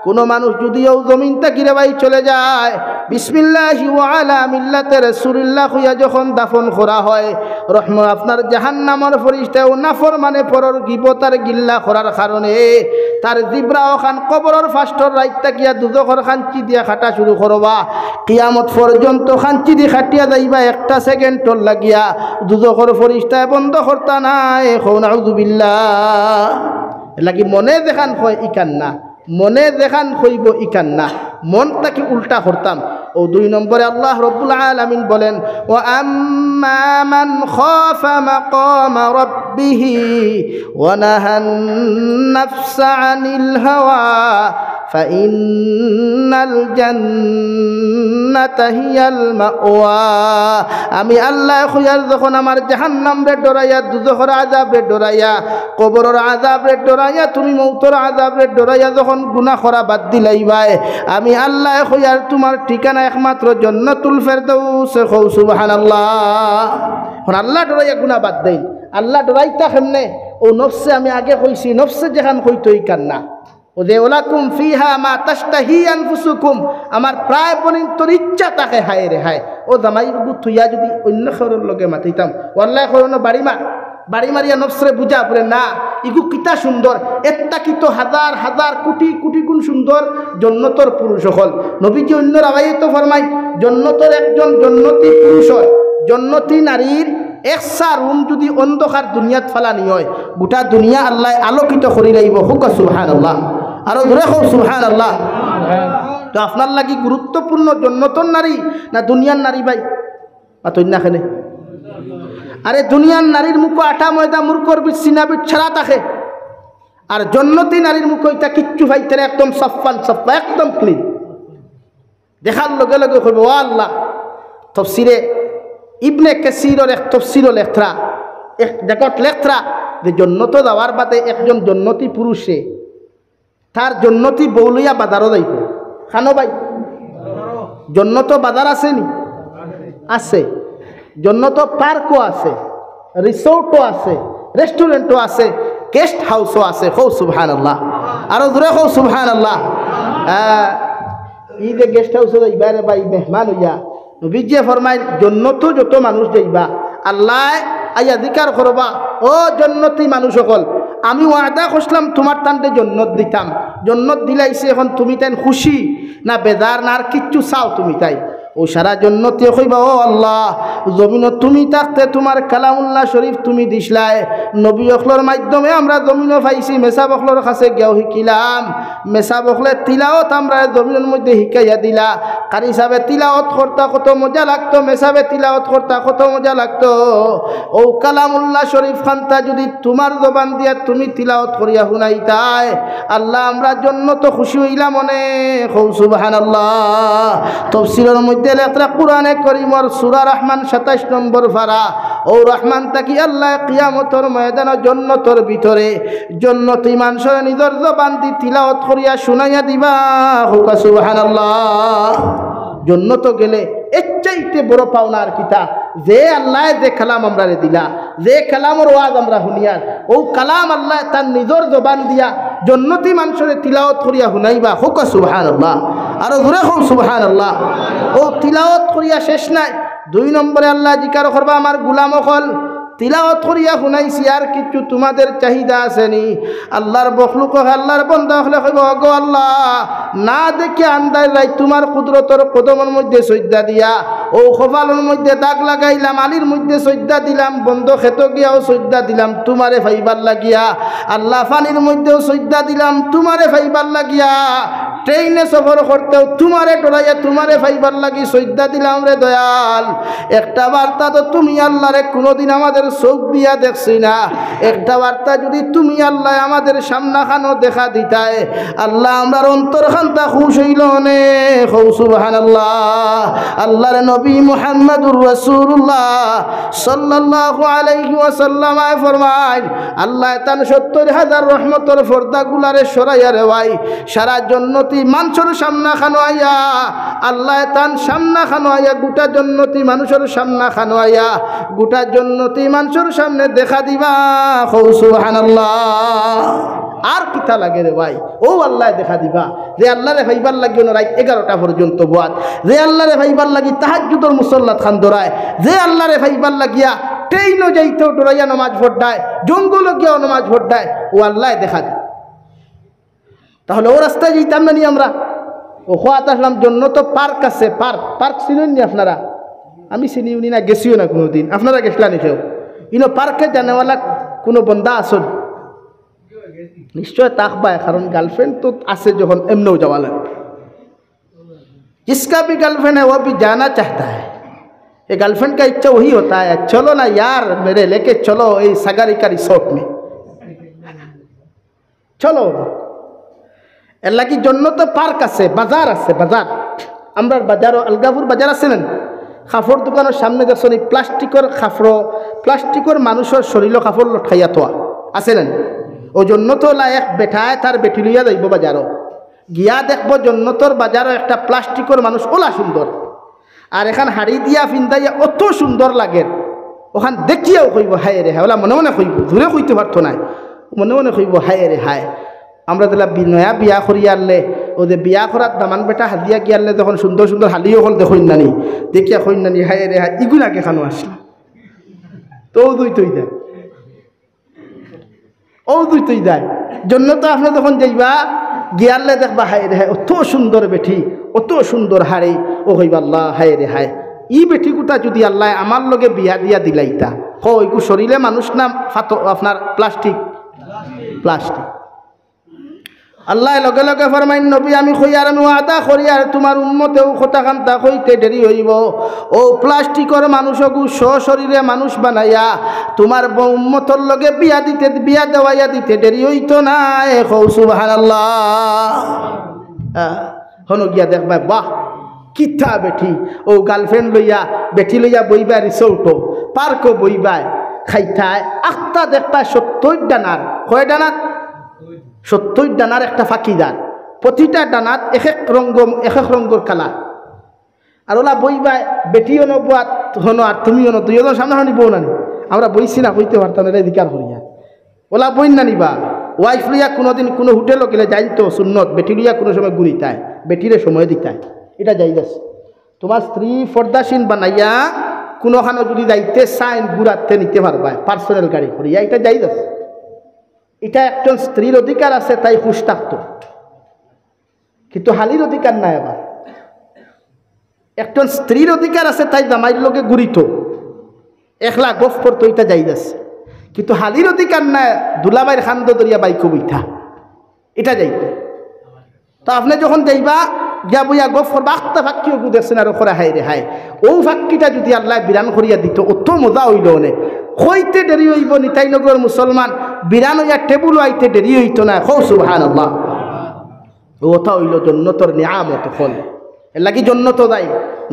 কোন মানুষ যদিও জমিন তাকিরে ভাই চলে যায়, বিসমিল্লাহি ওয়া আলা মিল্লাতে রাসূলুল্লাহ হইয়া যখন দাফন করা হয়, রহমত আপনার জাহান্নামের ফেরেশতা ও নাফরমানে পরর গীবত আর গিল্লা করার কারণে তার জিবরা ওখান কবরের ফাস্টর রাইত তাকিয়া দুজখর খাঞ্চি দিয়া খাটা শুরু করবা। কিয়ামত পর্যন্ত খাঞ্চি দি খাটিয়া যাইবা, একটা সেকেন্ডর লাগিয়া দুজখর ফেরেশতা বন্ধ করতা নাই। নাউযু বিল্লাহ। লাগি মনে দেখান হয় ইকান না, মনে দেখান হইব ইকান না, মনটাকে উল্টা করতাম। ও 2 নম্বরে আল্লাহ রব্বুল আলামিন বলেন, ও আম্মা মান খাফা মাকামা রাব্বিহি ওয়া নাহান নাফসা আনিল হাওয়া ফাইন্নাল জান্নাতা হিয়াল মাওয়া। আমি আল্লাহ খুয়ার যখন আমার জাহান্নাম রে ডরাইয়া, দুজখর আযাব রে ডরাইয়া, কবরের আযাব রে ডরাইয়া, তুমি মউতের আযাব রে ডরাইয়া যখন গুনাহ করা বাদ দিলাইবাই, আমি আল্লাহ খুয়ার তোমার ঠিকানা একমাত্র জান্নাতুল ফেরদাউস। সুবহানাল্লাহ। এখন আল্লাহ ডরাইয়া গুনাহ বাদ দেই, আল্লাহ ডরাইতা কেমনে? ও নফসে আমি আগে কইছি, নফসে যেখান কইতই কান্না ও যে ওলাকুম ফিহা মা তাশতাহি আনফুসুকুম, আমার প্রায় পরিন্তর ইচ্ছা তাকে হায় রে হায়। ও জামাই থুইয়া যদি অন্য খরর লগে মাতিতাম, ওয়াল্লাহ খরনো বাড়ি মারিয়া নফসরে বুঝা পড়ে না, ইগু কিতা সুন্দর, একটা কি তো হাজার হাজার কোটি কোটি গুণ সুন্দর জন্নতর পুরুষ হল। নবীজি অন্য রাবাইতো ফরমাই জন্নতর একজন জন্নতি পুরুষ হয়, জন্নতি নারীর একসা রুম যদি অন্ধকার দুনিয়াত ফালানি হয়, গোটা দুনিয়া আল্লাহ আলোকিত করি লাইব। হুক সুবহানাল্লাহ, আরো ধরে হোক সুবহানাল্লাহ। তো আপনার লাগি গুরুত্বপূর্ণ জন্নতর নারী না দুনিয়ার নারী ভাই? না আরে দুনিয়ার নারীর মুখ আটা ময়দা মূর্খর বিচ্ছিনা বিচ্ছারা থাকে, আর জন্নতি নারীর মুখ এটা কিচ্ছু ভাইতে একদম সফান সফা একদম ক্লিন। দেখার লগে লগে কইব ও আল্লাহ। তফসিরে ইবনে কাসিরের এক তফসির লেখরা এক জায়গাত লেখরা যে জন্নত যাওয়ার বাদে একজন জন্নতি পুরুষে তার জন্নতি বৌলিয়া বাজারও যাইব। খানো ভাই জন্নত বাজার আছে নি? আছে। জন্নত পার্কও আছে, রিসোর্টও আছে, রেস্টুরেন্টও আছে, গেস্ট হাউসও আছে। হৌ সুবহানাল্লাহ, আরো জোরে হৌ সুবহানাল্লাহ। ই যে গেস্ট হাউসে যাইবা রে ভাই মেহমান হইয়া, নবীজি ফরমাই জন্নত যত মানুষ যাইবা আল্লাহ আইয়া জিকার করবা ও জন্নতি মানুষ সকল, আমি ওয়াদা করলাম তোমার টানতে জন্নত দিতাম। জন্নত দিলাইছে, এখন তুমি তাই খুশি না বেজার না আর কিচ্ছু চাও তুমি তাই? ও সারা জন্নতি কইবা ও আল্লাহ জমিন তুমি থাকতে তোমার কালামুল্লাহ শরীফ তুমি দিসলাই, নবী অখলর মাধ্যমে আমরা জমিনও পাইছি, মেসা বখলর কাছে গেও শিকিলাম, মেসা বখলে তিলাওত আমরা জমিনের মধ্যে শিকাইয়া দিলা। কারি সাবে তিলাওত করতা কত মজা লাগতো, মেসাবে তিলাওত করতা কত মজা লাগতো। ও কালামুল্লাহ শরীফ খানটা যদি তোমার জবান দিয়া তুমি তিলাওত করিয়া শুনাইতাই আল্লাহ আমরা জন্নত খুশি হইলাম অনেক। হৌ সুবহানাল্লাহ। তাফসীরের মধ্যে লেখা কুরআনে কারীমের সূরা রহমান 27 নম্বর পারা, ও রহমান তাকি আল্লাহ কিয়ামতের ময়দানে জন্নতর ভিতরে জন্নতি মানুষের নিজের জবান দি তিলাওয়াত করিয়া শুনাইয়া দিবা। হুক সুবহানাল্লাহ। জন্নত গেলে এর চাইতে বড় পাওনা আর কিতা? যে আল্লাহ যে কালাম আমরা দিলা, যে কালামের ওয়াজ আমরা শুনিয়ার, ও কালাম আল্লাহ তার নিজের জবান দিয়া জন্নতি মানুষের তিলাওয়াত করিয়া শুনাইবা। হুক সুবহানাল্লাহ, আরো জোরে হোক সুবহানাল্লাহ। ও তিলাওয়াত করিয়া শেষ নাই, 2 নম্বরে আল্লাহ জিকার করবা আমার গুলাম হল তিলাওয়াত করিয়া শুনাইছি আর কিছু তোমাদের চাহিদা আসেনি? আল্লাহর বখলুক আল্লাহর বন্দা হলে কইব গো আল্লাহ না দেখে আন্দাজ রাই তোমার কুদরতর কদমের মধ্যে সজ্জা দিয়া, ও কপালের মধ্যে দাগ লাগাইলাম, আলির মধ্যে সজ্জা দিলাম, বন্ধ খেত গিয়াও সজ্জা দিলাম তোমারে ফাইবার লাগিয়া, আল্লাহ ফানির মধ্যেও সজ্জা দিলাম তোমারে ফাইবার লাগিয়া, ট্রেনে সফর করতেও তোমারে ডরাইয়া তোমারে ফাইবার লাগি সজ্জা দিলাম রে দয়াল। একটা বার্তা তো তুমি আল্লাহরে কোনোদিন আমাদের চোখ দিয়া দেখছি না, একটা বার্তা যদি তুমি আল্লাহ আমাদের সামনাখানো দেখা দিতায় আল্লাহ আমরার অন্তরখানটা খুশ হইল অনেক। সুবহানাল্লাহ। আল্লাহর নবী মুহাম্মদুর রাসূলুল্লাহ সাল্লাল্লাহু আলাইহি ওয়াসাল্লাম ফরমায় আল্লাহ তান 70,000 রহমতের পর্দাগুলারে সরাইয়া রে ভাই সারা জন্নতি মানুষের সামনাখানো আইয়া, আল্লাহ তান সামনাখানো আইয়া গোটা জন্নতি মানুষের সামনাখানো আইয়া গোটা জন্নতি মানুষের সামনে দেখা দিবা। সুবহানাল্লাহ। আর কিতা লাগে রে ভাই? ও আল্লাহ দেখা দিবা যে আল্লাহরে ভাইবার লাগি রাত 11টা পর্যন্ত বাদ, যে আল্লাহরে ভাইবার লাগি তাহাজ্জুদের মুসল্লাত খান দরায়, যে আল্লাহরে ভাইবার লাগিয়া ট্রেনও যাইতেও ডরাইয়া নামাজ পড়ায়, জঙ্গল গিয়াও নামাজ পড়ায়, ও আল্লাহ দেখা দেয়। তাহলে ও রাস্তায় যেতাম না নি আমরা? ও খোয়াত আসলাম জন্য তো পার্ক আছে, পার্ক চিনেন নি আপনারা? আমি চিনি উনি না, গেছিও না কোনোদিন। আপনারা গেছিলেন নি কেউ? ইনো পার্কে জানেওয়ালা কোনো বন্দা আসল নিশ্চয় তাকবায়, কারণ গার্লফ্রেন্ড তো আছে যখন এমনিও যাওয়া লাগে। जिसका भी गर्लफ्रेंड है वो भी जाना चाहता है, ये गर्लफ्रेंड का इच्छा वही होता है चलो ना यार मेरे लेके चलो ये सगारी का रिसोर्ट में चलो। এর লাগি জন্য তো পার্ক আছে, বাজার আছে, বাজার আমরা বাজারও আলগাপুর বাজার আছে না, কাপড় দোকানের সামনে দেখছেন এই প্লাস্টিকের কাপড়, প্লাস্টিকের মানুষের শরীর কাপড় লটকাইয়া তোয়া আছে না? ও জন্য তো এক বেঠায় তার বেটি লইয়া যাইব বাজারও, গিয়া দেখব জন্নতর বাজারও একটা প্লাস্টিকের মানুষ ওলা সুন্দর, আর এখান হাড়ি দিয়া ফিন্দাইয়া অত সুন্দর লাগে, ওখান দেখিয়াও কইব হায় রে হায়, ওলা মনে মনে কইব, দূরে কইতে পারতো না, মনে মনে কইব হায় রে হায়। আমরা দিলা নয়া বিয়া করিয়া আনলে ও যে বিয়া করার দামান বেটা হাদিয়া গিয়ে আনলে যখন সুন্দর সুন্দর হালিও হল দেখুন নানি, দেখিয়া কইন নানি হায় রে হায় ইগুন আগে খানো আসলাম তো দুই তৈ দেয়। ও ও দুইতেই যায় জন্য তো আপনি যখন যাইবা গিয়ারলে দেখবা হায় রে হায় অত সুন্দর বেঠি অত সুন্দর হারে ও হইবা আল্লাহ হায় রে হায় ই বেঠি গোটা যদি আল্লাহ আমার লগে বিয়া দিয়া দিলাইতা কইকু শরীরে মানুষ না আপনার প্লাস্টিক প্লাস্টিক আল্লাহ লগে লগে ফরমাইন নবী আমি কইয়ার আমি ওয়াদা করি আর তোমার উম্মতেও কথা কান্তা কইতে দেরি হইব ও প্লাস্টিকের মানুষকু শরীরে মানুষ বানাইয়া তোমার উম্মতর লগে বিয়া দেওয়াইয়া দিতে দেরি হইতো না কও সুবহানাল্লাহ হনো গিয়া দেখবা বাহ কিতা বেঠি ও গার্লফ্রেন্ড লইয়া বেঠি লইয়া বইবা রিসোর্টও পার্কও বইবা খাইতায় আখতা দেখবা 70 ডানার কয় ডানার 70 ডানার একটা ফাঁকিদার প্রতিটা ডানাত এক এক রঙের কালার আর ওলা বইবা বেটিও নবাত হনো আর তুমিও ন তুইও সামনাসামনি বউ নানি আমরা বইছি না কইতে পারতাম এটা অধিকার করিয়া ওলা বই না নিবা ওয়াইফ লইয়া কোনোদিন কোনো হোটেলও গেলে যাইতো সুন্নত বেটি লইয়া কোনো সময় ঘুরিতায় বেটিরে সময় দিতায় এটা যাই যাচ্ছে তোমার স্ত্রী পর্দাসীন বানাইয়া কোনোখানে যদি যাইতে চাইন ঘুরাতে নিতে পারবা পার্সোনাল গাড়ি করিয়া এটা যাই যাচ্ছে এটা একজন স্ত্রীর অধিকার আছে তাই খুশ থাকতো কিন্তু হালির অধিকার নাই আবার একজন স্ত্রীর অধিকার আছে তাই জামাইর লোকে ঘুরিত একলা গফ করতো এটা যাই যাচ্ছে কিন্তু হালির অধিকার নাই দুলাবাইর খান্দ দরিয়া বাইকো বইটা এটা যাইতো তো আপনি যখন যাইবা গিয়া বইয়া গফ করবা আখতা ফাঁকিও দেখছেন আর ওখরা হাই রে হাই ও ফাঁকিটা যদি আল্লাহ বিরান করিয়া দিত অত মজা হইল নে হইতে দেরি হইব নিতাইনগর মুসলমান বিরান হইয়া টেবুল আইতে দেরি হইত না খৌ সুবহানাল্লাহ ওটা হইল জন্নতর নিয়ামত ফল এর লাগি জন্নত দাই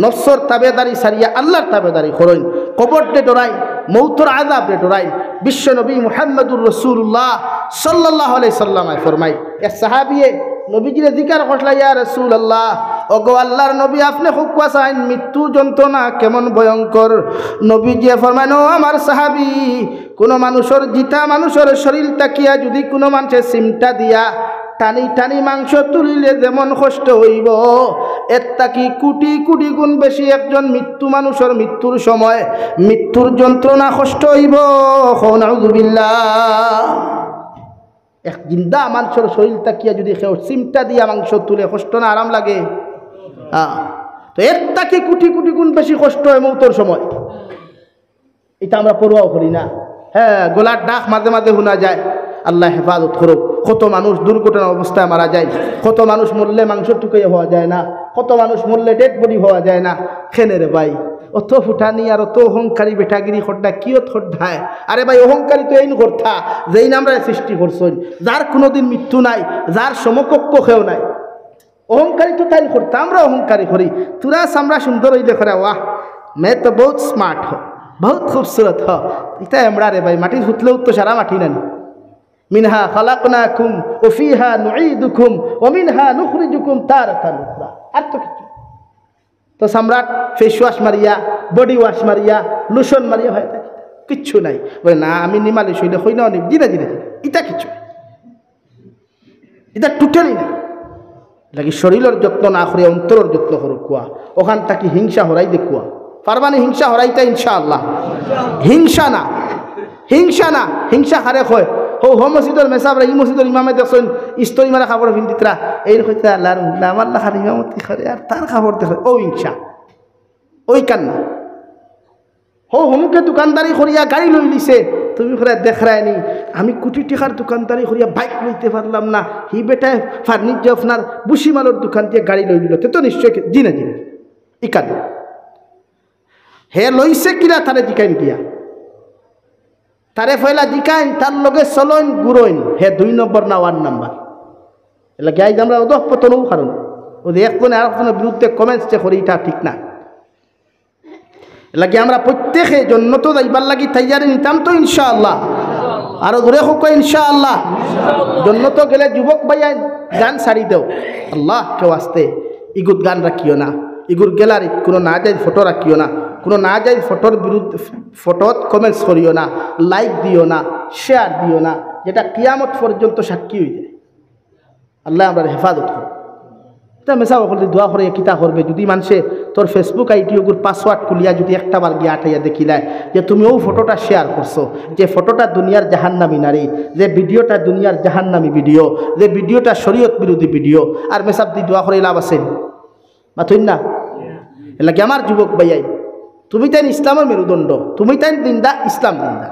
নফসর তাবেদারি সারিয়া আল্লাহর তাবেদারি করইন কবর দে ডরাই মৌতর আযাব দে ডরাই বিশ্ব নবী মুহাম্মদুর রাসূলুল্লাহ সাল্লাল্লাহু আলাইহি সাল্লাম ফরমাই এক সাহাবিয়ে নবীজিরে জিকার করলা ইয়া রাসূলুল্লাহ ওগো আল্লাহর নবী আপনি হুকুয়া চাইন মৃত্যু যন্ত্রণা কেমন ভয়ঙ্কর নবীজি ফরমানো আমার সাহাবী কোন মানুষের জিতা মানুষের শরীর তাকিয়া যদি কোনো মানুষের সিমটা দিয়া টানি টানি মাংস তুলিলে যেমন কষ্ট হইব এর তাকি কোটি কোটি গুণ বেশি একজন মৃত্যু মানুষের মৃত্যুর সময় মৃত্যুর যন্ত্রণা কষ্ট হইব নাউযুবিল্লাহ এক জিন্দা মানুষের শরীর তাকিয়া যদি কেউ সিমটা দিয়া মাংস তুলে কষ্ট না আরাম লাগে তো এর তাকে কোটি কোটি গুণ বেশি কষ্ট হয় মৌতের সময় এটা আমরা পরোয়াও করি না হ্যাঁ গলার ডাক মাঝে মাঝে শোনা যায় আল্লাহ হেফাজত করুক কত মানুষ দুর্ঘটনা অবস্থায় মারা যায় কত মানুষ মরলে মাংস টুকাইয়া হওয়া যায় না কত মানুষ মরলে ডেড বডি হওয়া যায় না খেনে রে ভাই অত ফুটানি আর অত অহংকারী বেটাগিরি খড্ডা কিয়ত খড্ডায় আরে ভাই অহংকারী তো এই কথা যেই নামরা সৃষ্টি করছেন যার কোনোদিন মৃত্যু নাই যার সমকক্ষ কেউ নাই অহংকারী তো তাই করতে আমরা অহংকারী করি তোরা সামরা সুন্দর হইলে করে ওয়াহ মে তো বহুত স্মার্ট হ বহুত খুবসুরত হ এটা আমরা রে ভাই মাটি হুতলেও তো সারা মাটি নানি মিনহা খালাকনাকুম ওয়া ফিহা নুঈদুকুম ওয়া মিনহা নুখরিজুকুম তারাতান উখরা আর তো কিছু তো সম্রাট ফেস ওয়াশ মারিয়া বডি ওয়াশ মারিয়া লোশন মারিয়া হয় কিচ্ছু নাই বলে না আমি নিমালিশ হইলে হই না অনেক জিনা জিনা এটা কিছু এটা টোটালি না লাগি শরীরের যত্ন না করে অন্তরের যত্ন করো কুয়া ওখান থাকি হিংসা হরাই দেখুয়া পারবানি হিংসা হরাইতা ইনশাআল্লাহ হিংসা না হিংসা না হিংসা হারে হয় হো মসজিদের মেসাবরা ই মসজিদের ইমামে দেখছেন ইস্তরি মারা খাবার ভিন্দিতরা এই হইতে আল্লাহর আমার লাখার ইমামতি করে আর তার খাবার দেখে ও হিংসা ওই কান্না হমুকে দোকানদারি করিয়া গাড়ি লই লিছে তুমি করে দেখরায়নি আমি কোটি টাকার দোকানদারি করিয়া বাইক লইতে পারলাম না হি বেটায় ফার্নিচার আপনার বুসিমালোর দোকান দিয়ে গাড়ি লই লিল তো নিশ্চয় জিনে জিনে ই কান্না হে লইছে কিনা তারে জিকাইন দিয়া তারে ফয়লা জিকাইন তার লগে চলইন গুরইন হে 2 নম্বর না 1 নম্বর এলা গাই আমরা ওদহ পতনও কারণ ওদের একজনে আরেকজনের বিরুদ্ধে কমেন্টস করি এটা ঠিক না এলাকি আমরা প্রত্যেকে জন্নত যাইবার লাগি তৈয়ারি নিতাম তো ইনশাআল্লাহ আর ধরে হোক ইনশাআল্লাহ জন্নত গেলে যুবক ভাইয়া গান ছাড়ি দেও আল্লাহ কেউ আসতে ইগুত গান রাখিও না ইগুর গ্যালারিত কোনো না যায় ফটো রাখিও না কোনো না যায় ফটোর বিরুদ্ধে ফটোত কমেন্টস করিও না লাইক দিও না শেয়ার দিও না যেটা কিয়ামত পর্যন্ত সাক্ষী হয়ে যায় আল্লাহ আমরা হেফাজত করো এটা মেসা বলি দোয়া করে কিতা করবে যদি মানুষে তোর ফেসবুক আইডি ওগুর পাসওয়ার্ড খুলিয়া যদি একটা বার গিয়ে আঠাইয়া দেখিলায় যে তুমি ও ফটোটা শেয়ার করছো, যে ফটোটা দুনিয়ার জাহান্নামী নারী, যে ভিডিওটা দুনিয়ার জাহান্নামী ভিডিও, যে ভিডিওটা শরীয়ত বিরোধী ভিডিও, আর মেসাব দি দোয়া করে লাভ আছে মাথুন না? এলাকি আমার যুবক ভাইয়াই, তুমি তাই ইসলামের মেরুদণ্ড, তুমি তাই দিন্দা, ইসলাম দিন্দা,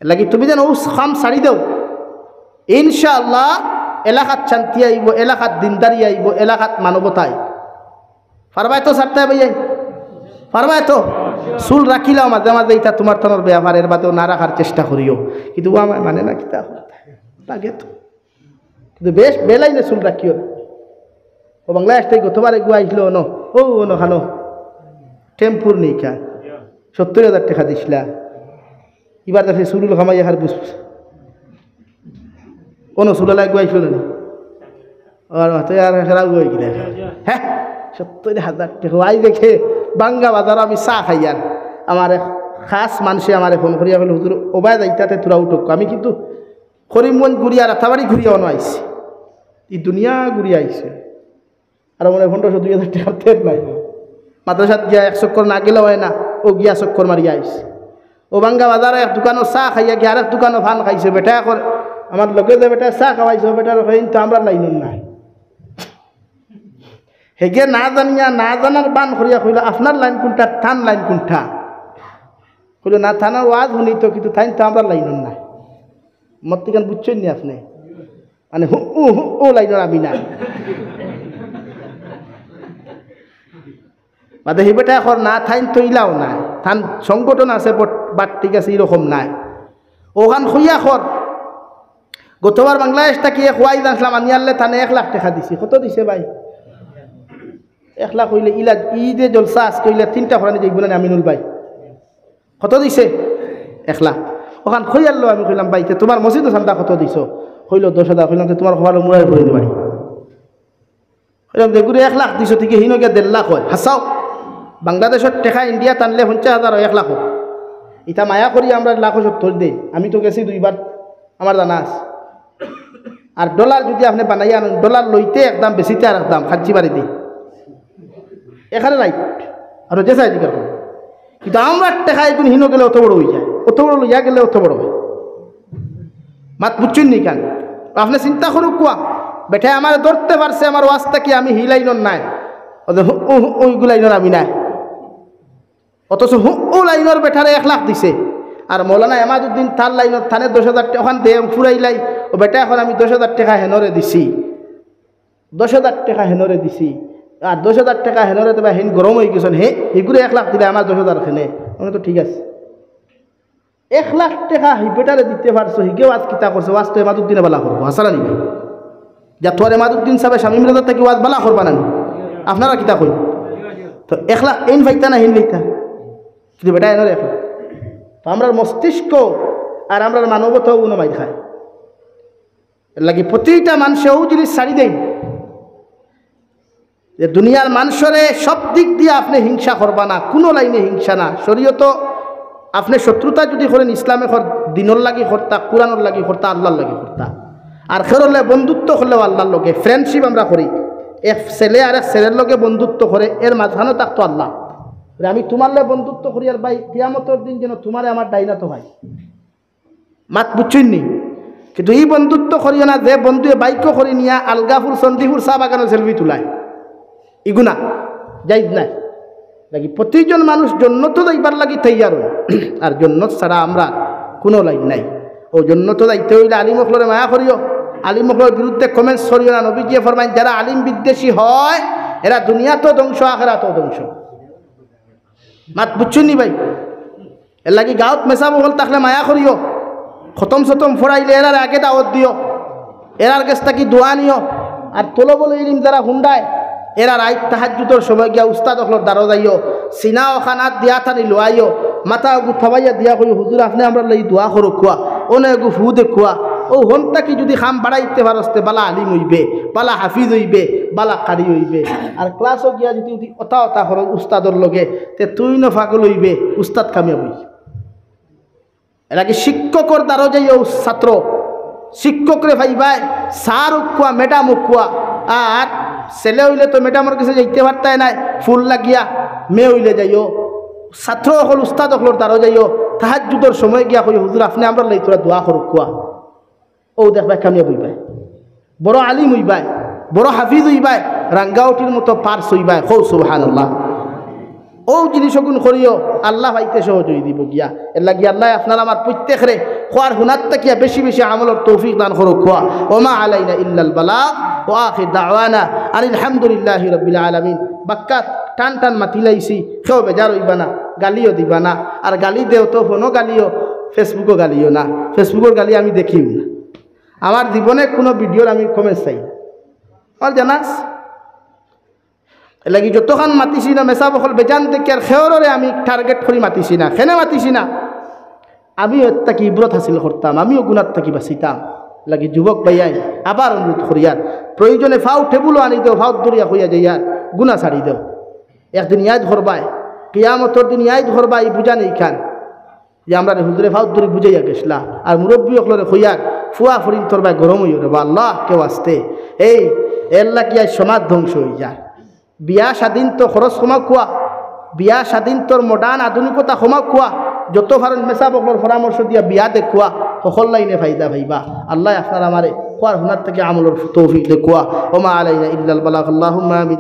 এলাকি তুমি যেন ও খাম ছাড়ি দেও, ইনশাআল্লাহ এলাকাত শান্তি আইব, এলাকাত দিনদারি আইব, এলাকাত মানবতা আইব। পারবাই তো ছাড়তে ভাইয়াই? পারবাই তো? চুল রাখিলাও মাঝে মাঝে, এটা তোমার থানোর ব্যাপার, এর বাদেও না রাখার চেষ্টা করিও, কিন্তু ও আমার মানে না, কিতা লাগে তো, কিন্তু বেশ বেলাইনে চুল রাখিও। ও বাংলাদেশ থেকে তোমার এগুলো আইসলো ন, ও ন খানো টেম্পুর নেই খা 70,000 টাকা দিছিলা, এবার দেখে চুলুল খামাই হার বুঝ কোনো চুলালাই গুয়াইছিল না, আর তুই আর সেরা গুয়াই গেলে, হ্যাঁ 70,000 টাকা। আই দেখে বাঙ্গা বাজার আমি চা খাই, আর আমার খাস মানুষে আমার ফোন করিয়া বলে হুজুর ওবায় যাইতাতে তোরা উঠক, আমি কিন্তু করিমগঞ্জ ঘুরিয়া রাতাবাড়ি ঘুরিয়া অন আইসি, এই দুনিয়া ঘুরিয়া আইসে, আর মনে 1500-2000 টাকার তেল নাই, মাদ্রাসাত গিয়া 1 চক্কর না গেলেও হয় না, ও গিয়া চক্কর মারিয়া আইসে। ও বাঙ্গা বাজারে এক দোকানও চা খাইয়া গিয়া আরেক দোকানও ফান খাইছে, বেটা করে আমার লগে যে বেটা চা খাওয়াইছো, বেটার তো আমরা লাইন নাই, হেগে না জানিয়া না জানার বান করিয়া কইল আপনার লাইন কোনটা, থান লাইন কোনটা, কইল না থানার ওয়াজ শুনি তো, কিন্তু থাইন তো আমরা লাইন নাই। মত্তিকান বুঝছেন নি আপনি, মানে ও লাইনের আমি নাই, বাদে হি বেটা এখন না থাইন তো ইলাও নাই, থান সংগঠন আছে বাট ঠিক আছে, এরকম নাই। ওখান খুইয়া খর গতবার বাংলাদেশ থাকি খোয়াই জানছিলাম, আমি আনলে থানে 1 লাখ টাকা দিছি। কত দিছে ভাই? 1 লাখ হইলে ইলা ঈদে জলসা আজকে হইলে 3টা ফরানি যাইব না আমিনুল ভাই, কত দিছে? 1 লাখ। ওখান খই আনলো, আমি কইলাম ভাই তোমার মসজিদে চান্দা কত দিছ? কইল 10,000। কইলাম তোমার খবর মুড়াই করে দিবাই, কইলাম দেখুন 1 লাখ দিছ, ঠিক হিনকে 1.5 লাখ হয়, হাসাও বাংলাদেশের টাকা ইন্ডিয়া টানলে 50,000 হয়, 1 লাখ। ইটা মায়া করি আমরা 1,70,000 দেই, আমি তো গেছি 2বার, আমার জানা আছে। আর ডলার যদি আপনি বানাই আনেন, ডলার লইতে একদম বেশিতে আর একদম খাচ্ছি বাড়ি দিই, এখানে রাইট আর যে চাই জিজ্ঞাসা করুন, কিন্তু আমরা টাকা এখন হিনো গেলে অত বড় হয়ে যায়, অত বড় লইয়া গেলে অত বড় হয়। মাত বুঝছেন নি কেন? আপনি চিন্তা করুক কুয়া বেঠাই আমার ধরতে পারছে, আমার ওয়াজটা কি আমি হিলাইনর নাই, ওইগুলো লাইনর আমি নাই, অথচ ও লাইনর বেঠারে 1 লাখ দিছে। আর মৌলানা এমাদুদ্দিন তার লাইনর থানে 10,000 টাকা ওখান দিয়ে ফুরাইলাই, ও বেটা এখন আমি 10,000 টাকা হেনরে দিছি, 10,000 টাকা হেনরে দিছি, আর 10,000 টাকা হেনরে দেবা হেন গরম হয়ে গেছেন, হে এগুলো 1 লাখ দিলে আমার 10,000 খেনে, মানে তো ঠিক আছে। 1 লাখ টাকা হি বেটারে দিতে পারছো, হিকেও আজ কিতা করছে, ওয়াজ তো এমাদুদ্দিনে বালা করবো, হাসানা নিবে যা তোর এমাদুদ্দিন সাহেব শামীম রাজার থেকে ওয়াজ বালা করবা না, আপনারা কিতা কই তো 1 লাখ এন ভাইতা না হেন ভাইতা, কিন্তু বেটা এনরে 1 লাখ। তো আমরা মস্তিষ্ক আর আমরা মানবতাও উন্নমাই খায়, এর লাগে প্রতিটা মানুষেও জিনিস ছাড়ি দেয় যে দুনিয়ার মানুষরে সব দিক দিয়ে আপনি হিংসা করবা না, কোনো লাইনে হিংসা না। শরীয়ত আপনি শত্রুতা যদি করেন ইসলামে দিনর লাগি করতা, কোরআনর লাগি করতা, আল্লাহর লাগি করতা। আর খেরলে বন্ধুত্ব করলেও আল্লাহর লগে ফ্রেন্ডশিপ আমরা করি, এক ছেলে আর এক ছেলের লগে বন্ধুত্ব করে, এর মাঝখানে থাকতো আল্লাহ। আমি তোমার লগে বন্ধুত্ব করি, আর ভাই কিয়ামতের দিন যেন তোমারে আমার ডাইনা তো ভাই, মাত বুঝছেন নি? কিন্তু এই বন্ধুত্ব করিও না যে বন্ধু বাইকও করি নিয়া আলগাপুর সন্দিপুর চা বাগানের সেলফি তুলায়, ইগুনা যাইজ নাই। লাগি প্রতিজন মানুষ জন্নত যাইবার লাগি তৈয়ার হয়, আর জন্নত ছাড়া আমরা কোনো লাইন নাই। ও জন্নত যাইতে হইলে আলিমকলরে মায়া করিও, আলিমকলের বিরুদ্ধে কমেন্টস করিও না। নবীজি ফরমাইন যারা আলিম বিদ্বেষী হয় এরা দুনিয়া তো ধ্বংস, আখিরাতও ধ্বংস। মাত বুঝছেন নি ভাই? এর লাগি গাঁৱত মেচা বহল থাকলে মায়া করিও, খতম সতম ফরাইলে এরার আগে দাওয়াত দিও, এরার কাছ থাকি দোয়া নিও। আর তলবল ইলিম যারা হুন্ডায় এরা রাইত তাহাজ্জুদের সময় গিয়া উস্তাদ অখলর দ্বারা যাইও, সিনা ও খানাত দিয়া থানি লোয়াইও, মাথা গু থাবাইয়া দিয়া করি হুজুর আপনি আমরা লাগি দোয়া করো খুয়া, ওনে গু ফু দেখুয়া। ও হন্তাকি যদি খাম বাড়াইতে পারস্তে বালা আলিম হইবে, বালা হাফিজ হইবে, বালা কারি হইবে। আর ক্লাসও গিয়া যদি অতা অতা করো উস্তাদর লগে, তে তুই ন ফাগল হইবে, উস্তাদ কামিয়াব হইবে। এর আগে শিক্ষকর দ্বারা যাইও ছাত্র, শিক্ষকরে ভাইবাই স্যার উকুয়া ম্যাডাম উকুয়া, আর ছেলে হইলে তো ম্যাডামের কাছে যাইতে পারতাই নাই, ফুল লাগিয়া মেয়ে হইলে যাইও, ছাত্র হল উস্তাদ হল তারও যাইও, তাহাজ্জুদের সময় গিয়া কই হুজুর আপনি আমরা লাই তোরা দোয়া করুক কোয়া। ও দেখবাই কামিয়া বইবাই, বড় আলিম হইবাই, বড় হাফিজ হইবাই, রাঙ্গাউটির মতো পার্স হইবাই। হৌ সুবহানাল্লাহ। ও জিনিসগুণ করিও আল্লাহ ভাইতে সহজ হয়ে দিব গিয়া। এর লাগি আল্লাহ আপনার আমার প্রত্যেকরে খোয়ার হুনার তাকিয়া বেশি বেশি আমলের তৌফিক দান করুক খোয়া। ওমা আলাইনা ইল্লাল বালাগ ওয়া আখির দাওয়ানা আনিল হামদুলিল্লাহি রাব্বিল আলামিন। বাক্কাত টান টান মাতিলাইছি, কেউ বেজার হইবা না, গালিও দিবা না। আর গালি দেও তো ফোনও গালিও, ফেসবুকও গালিও না। ফেসবুকের গালি আমি দেখিও না, আমার জীবনে কোনো ভিডিওর আমি কমেন্ট চাই না। আর জানাস লাগি যতক্ষণ মাতিছি না মেসা বকল বেজান দেখি আর খেয়রে আমি টার্গেট করি মাতিছি না, খেনে মাতিছি না। আমিও এর থাকি ইব্রত হাসিল করতাম, আমিও গুণার থাকি বাঁচিতাম। লাগি যুবক ভাইয়াই আবার অনুরোধ করিয়ার, প্রয়োজনে ফাও টেবুলও আনি দেও, ফাও দরিয়া হইয়া যাইয়ার গুণা ছাড়ি দেও। একদিন ইয়াদ ধরবাই, কিয়ামতর দিন ইয়াদ ধরবাই, বুঝা নেই খান যে আমরা হুজুরে ফাও দরি বুঝাইয়া গেছিলাম। আর মুরব্বী অকলরে হইয়ার ফুয়া ফরিন তোরবাই গরম হইয়া রে বা আল্লাহ কেউ আসতে এই এর লাগিয়া সমাজ ধ্বংস হয়ে যায়। বিয়া স্বাধীন তো খরচ ক্ষমা খোয়া, বিয়া স্বাধীন তোর মডার্ন আধুনিকতা ক্ষমা খোয়া, যত ভারত মেসা বকলর পরামর্শ দিয়া বিয়া দেখুয়া, সকল লাইনে ফায়দা ভাইবা। আল্লাহ আপনার আমারে খোয়ার হুনার থেকে আমলের তৌফিক দেখুয়া। ওমা আলাইনা ইল্লাল বালাগ। আল্লাহুম্মা আমিন।